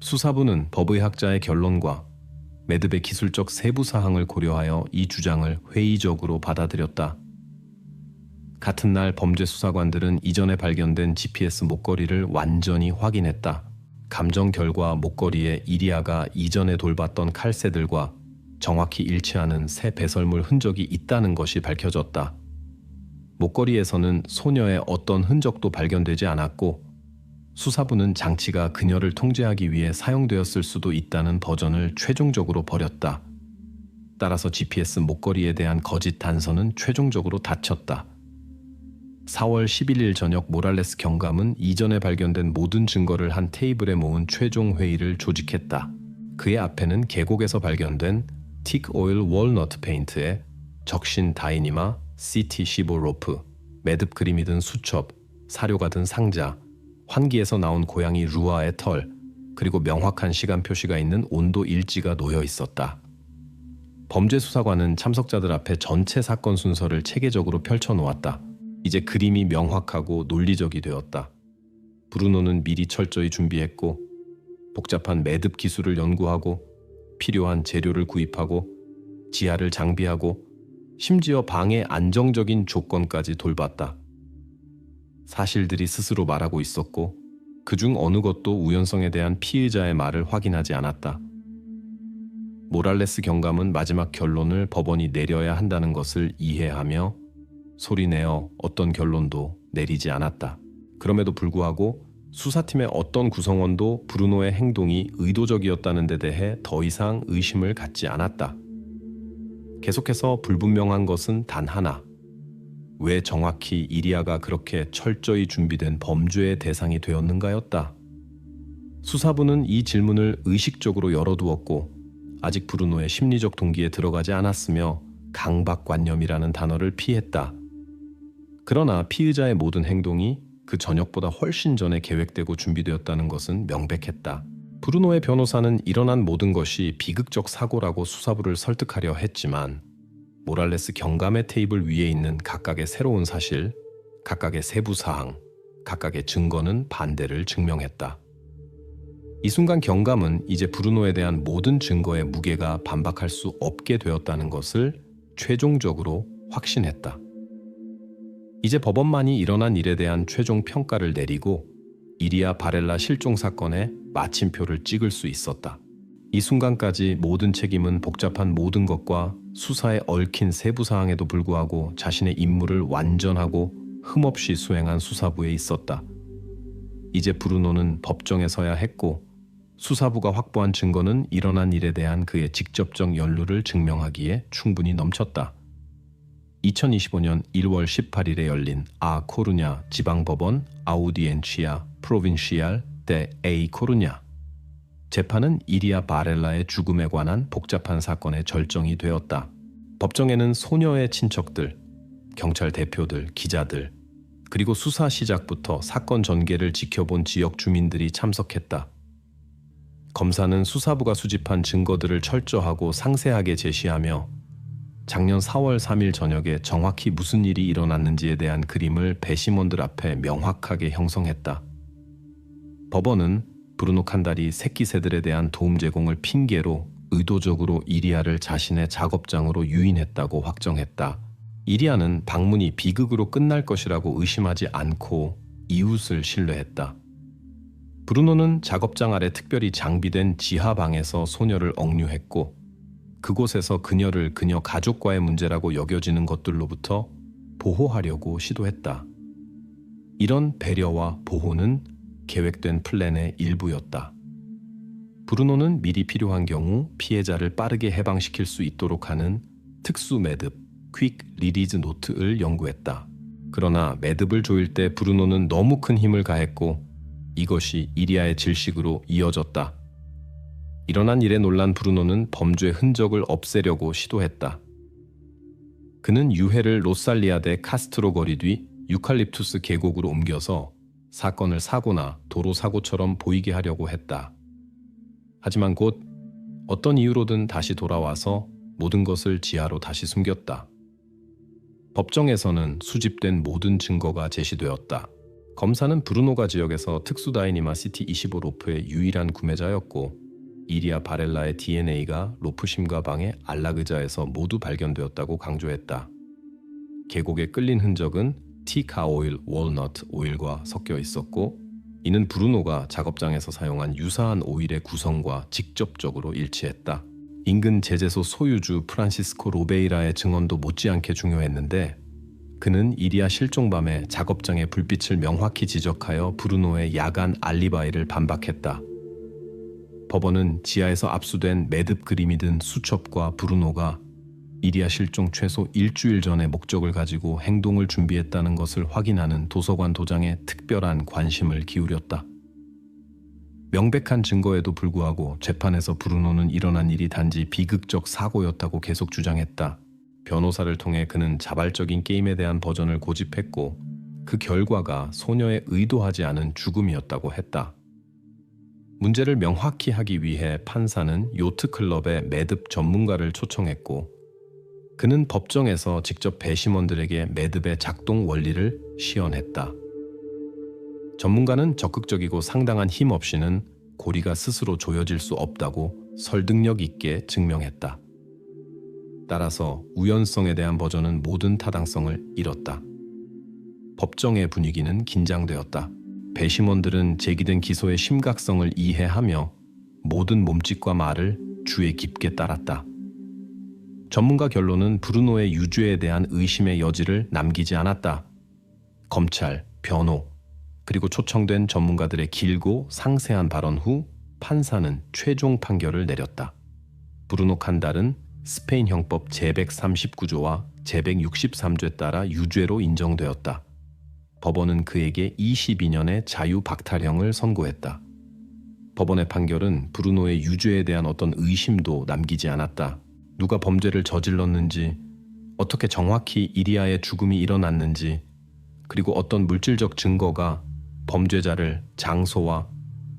수사부는 법의학자의 결론과 매듭의 기술적 세부 사항을 고려하여 이 주장을 회의적으로 받아들였다. 같은 날 범죄 수사관들은 이전에 발견된 GPS 목걸이를 완전히 확인했다. 감정 결과 목걸이에 이리아가 이전에 돌봤던 칼새들과 정확히 일치하는 새 배설물 흔적이 있다는 것이 밝혀졌다. 목걸이에서는 소녀의 어떤 흔적도 발견되지 않았고 수사부는 장치가 그녀를 통제하기 위해 사용되었을 수도 있다는 버전을 최종적으로 버렸다. 따라서 GPS 목걸이에 대한 거짓 단서는 최종적으로 닫혔다. 4월 11일 저녁 모랄레스 경감은 이전에 발견된 모든 증거를 한 테이블에 모은 최종 회의를 조직했다. 그의 앞에는 계곡에서 발견된 틱 오일 월너트 페인트에 적신 다이니마, CT15 로프, 매듭 그림이 든 수첩, 사료가 든 상자, 환기에서 나온 고양이 루아의 털, 그리고 명확한 시간 표시가 있는 온도 일지가 놓여 있었다. 범죄 수사관은 참석자들 앞에 전체 사건 순서를 체계적으로 펼쳐놓았다. 이제 그림이 명확하고 논리적이 되었다. 브루노는 미리 철저히 준비했고 복잡한 매듭 기술을 연구하고 필요한 재료를 구입하고 지하를 장비하고 심지어 방의 안정적인 조건까지 돌봤다. 사실들이 스스로 말하고 있었고 그중 어느 것도 우연성에 대한 피의자의 말을 확인하지 않았다. 모랄레스 경감은 마지막 결론을 법원이 내려야 한다는 것을 이해하며 소리내어 어떤 결론도 내리지 않았다. 그럼에도 불구하고 수사팀의 어떤 구성원도 브루노의 행동이 의도적이었다는 데 대해 더 이상 의심을 갖지 않았다. 계속해서 불분명한 것은 단 하나. 왜 정확히 이리아가 그렇게 철저히 준비된 범죄의 대상이 되었는가였다. 수사부는 이 질문을 의식적으로 열어두었고 아직 브루노의 심리적 동기에 들어가지 않았으며 강박관념이라는 단어를 피했다. 그러나 피의자의 모든 행동이 그 저녁보다 훨씬 전에 계획되고 준비되었다는 것은 명백했다. 브루노의 변호사는 일어난 모든 것이 비극적 사고라고 수사부를 설득하려 했지만 모랄레스 경감의 테이블 위에 있는 각각의 새로운 사실, 각각의 세부 사항, 각각의 증거는 반대를 증명했다. 이 순간 경감은 이제 브루노에 대한 모든 증거의 무게가 반박할 수 없게 되었다는 것을 최종적으로 확신했다. 이제 법원만이 일어난 일에 대한 최종 평가를 내리고 이리아 바렐라 실종 사건에 마침표를 찍을 수 있었다. 이 순간까지 모든 책임은 복잡한 모든 것과 수사에 얽힌 세부 사항에도 불구하고 자신의 임무를 완전하고 흠없이 수행한 수사부에 있었다. 이제 브루노는 법정에 서야 했고 수사부가 확보한 증거는 일어난 일에 대한 그의 직접적 연루를 증명하기에 충분히 넘쳤다. 2025년 1월 18일에 열린 코루냐 지방법원 아우디엔치아 프로빈시알 데 에이 코루냐. 재판은 이리아 바렐라의 죽음에 관한 복잡한 사건의 절정이 되었다. 법정에는 소녀의 친척들, 경찰 대표들, 기자들, 그리고 수사 시작부터 사건 전개를 지켜본 지역 주민들이 참석했다. 검사는 수사부가 수집한 증거들을 철저하고 상세하게 제시하며 작년 4월 3일 저녁에 정확히 무슨 일이 일어났는지에 대한 그림을 배심원들 앞에 명확하게 형성했다. 법원은 브루노 칸달이 새끼 새들에 대한 도움 제공을 핑계로 의도적으로 이리아를 자신의 작업장으로 유인했다고 확정했다. 이리아는 방문이 비극으로 끝날 것이라고 의심하지 않고 이웃을 신뢰했다. 브루노는 작업장 아래 특별히 장비된 지하방에서 소녀를 억류했고 그곳에서 그녀를 그녀 가족과의 문제라고 여겨지는 것들로부터 보호하려고 시도했다. 이런 배려와 보호는 계획된 플랜의 일부였다. 브루노는 미리 필요한 경우 피해자를 빠르게 해방시킬 수 있도록 하는 특수 매듭, 퀵 리리즈 노트를 연구했다. 그러나 매듭을 조일 때 브루노는 너무 큰 힘을 가했고 이것이 이리아의 질식으로 이어졌다. 일어난 일에 놀란 브루노는 범죄 흔적을 없애려고 시도했다. 그는 유해를 로살리아대 카스트로 거리 뒤 유칼립투스 계곡으로 옮겨서 사건을 사고나 도로 사고처럼 보이게 하려고 했다. 하지만 곧 어떤 이유로든 다시 돌아와서 모든 것을 지하로 다시 숨겼다. 법정에서는 수집된 모든 증거가 제시되었다. 검사는 브루노가 지역에서 특수다이니마 CT25 로프의 유일한 구매자였고 이리아 바렐라의 DNA가 로프 심가방의 안락의자에서 모두 발견되었다고 강조했다. 계곡에 끌린 흔적은 티카 오일, 월넛 오일과 섞여 있었고 이는 브루노가 작업장에서 사용한 유사한 오일의 구성과 직접적으로 일치했다. 인근 제재소 소유주 프란시스코 로베이라의 증언도 못지않게 중요했는데 그는 이리아 실종 밤에 작업장의 불빛을 명확히 지적하여 브루노의 야간 알리바이를 반박했다. 법원은 지하에서 압수된 매듭 그림이 든 수첩과 브루노가 이리아 실종 최소 일주일 전의 목적을 가지고 행동을 준비했다는 것을 확인하는 도서관 도장에 특별한 관심을 기울였다. 명백한 증거에도 불구하고 재판에서 브루노는 일어난 일이 단지 비극적 사고였다고 계속 주장했다. 변호사를 통해 그는 자발적인 게임에 대한 버전을 고집했고 그 결과가 소녀의 의도하지 않은 죽음이었다고 했다. 문제를 명확히 하기 위해 판사는 요트클럽의 매듭 전문가를 초청했고 그는 법정에서 직접 배심원들에게 매듭의 작동 원리를 시연했다. 전문가는 적극적이고 상당한 힘 없이는 고리가 스스로 조여질 수 없다고 설득력 있게 증명했다. 따라서 우연성에 대한 버전은 모든 타당성을 잃었다. 법정의 분위기는 긴장되었다. 배심원들은 제기된 기소의 심각성을 이해하며 모든 몸짓과 말을 주의 깊게 따랐다. 전문가 결론은 브루노의 유죄에 대한 의심의 여지를 남기지 않았다. 검찰, 변호, 그리고 초청된 전문가들의 길고 상세한 발언 후 판사는 최종 판결을 내렸다. 브루노 칸달은 스페인 형법 제139조와 제163조에 따라 유죄로 인정되었다. 법원은 그에게 22년의 자유박탈형을 선고했다. 법원의 판결은 브루노의 유죄에 대한 어떤 의심도 남기지 않았다. 누가 범죄를 저질렀는지, 어떻게 정확히 이리아의 죽음이 일어났는지, 그리고 어떤 물질적 증거가 범죄자를 장소와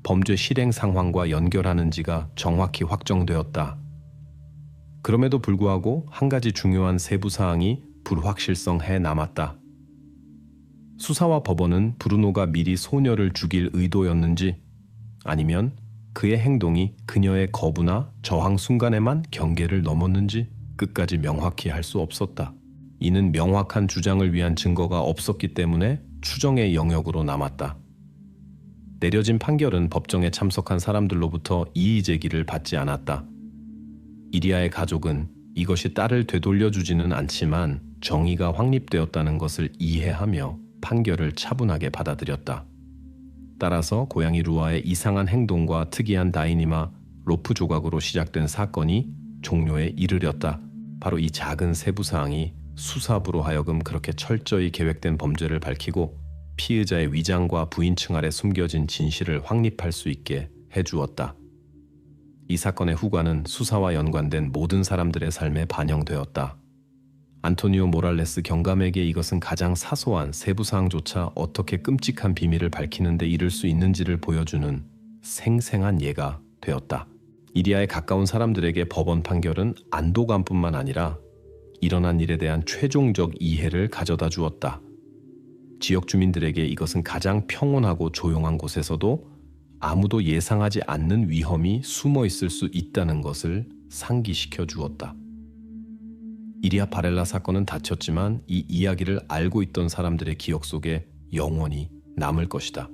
범죄 실행 상황과 연결하는지가 정확히 확정되었다. 그럼에도 불구하고 한 가지 중요한 세부 사항이 불확실성해 남았다. 수사와 법원은 브루노가 미리 소녀를 죽일 의도였는지 아니면 그의 행동이 그녀의 거부나 저항 순간에만 경계를 넘었는지 끝까지 명확히 할 수 없었다. 이는 명확한 주장을 위한 증거가 없었기 때문에 추정의 영역으로 남았다. 내려진 판결은 법정에 참석한 사람들로부터 이의 제기를 받지 않았다. 이리아의 가족은 이것이 딸을 되돌려주지는 않지만 정의가 확립되었다는 것을 이해하며 판결을 차분하게 받아들였다. 따라서 고양이 루아의 이상한 행동과 특이한 다이니마 로프 조각으로 시작된 사건이 종료에 이르렀다. 바로 이 작은 세부사항이 수사부로 하여금 그렇게 철저히 계획된 범죄를 밝히고 피의자의 위장과 부인층 아래 숨겨진 진실을 확립할 수 있게 해주었다. 이 사건의 후과는 수사와 연관된 모든 사람들의 삶에 반영되었다. 안토니오 모랄레스 경감에게 이것은 가장 사소한 세부사항조차 어떻게 끔찍한 비밀을 밝히는 데 이를 수 있는지를 보여주는 생생한 예가 되었다. 이리아에 가까운 사람들에게 법원 판결은 안도감뿐만 아니라 일어난 일에 대한 최종적 이해를 가져다 주었다. 지역 주민들에게 이것은 가장 평온하고 조용한 곳에서도 아무도 예상하지 않는 위험이 숨어 있을 수 있다는 것을 상기시켜 주었다. 이리아 바렐라 사건은 닫혔지만 이 이야기를 알고 있던 사람들의 기억 속에 영원히 남을 것이다.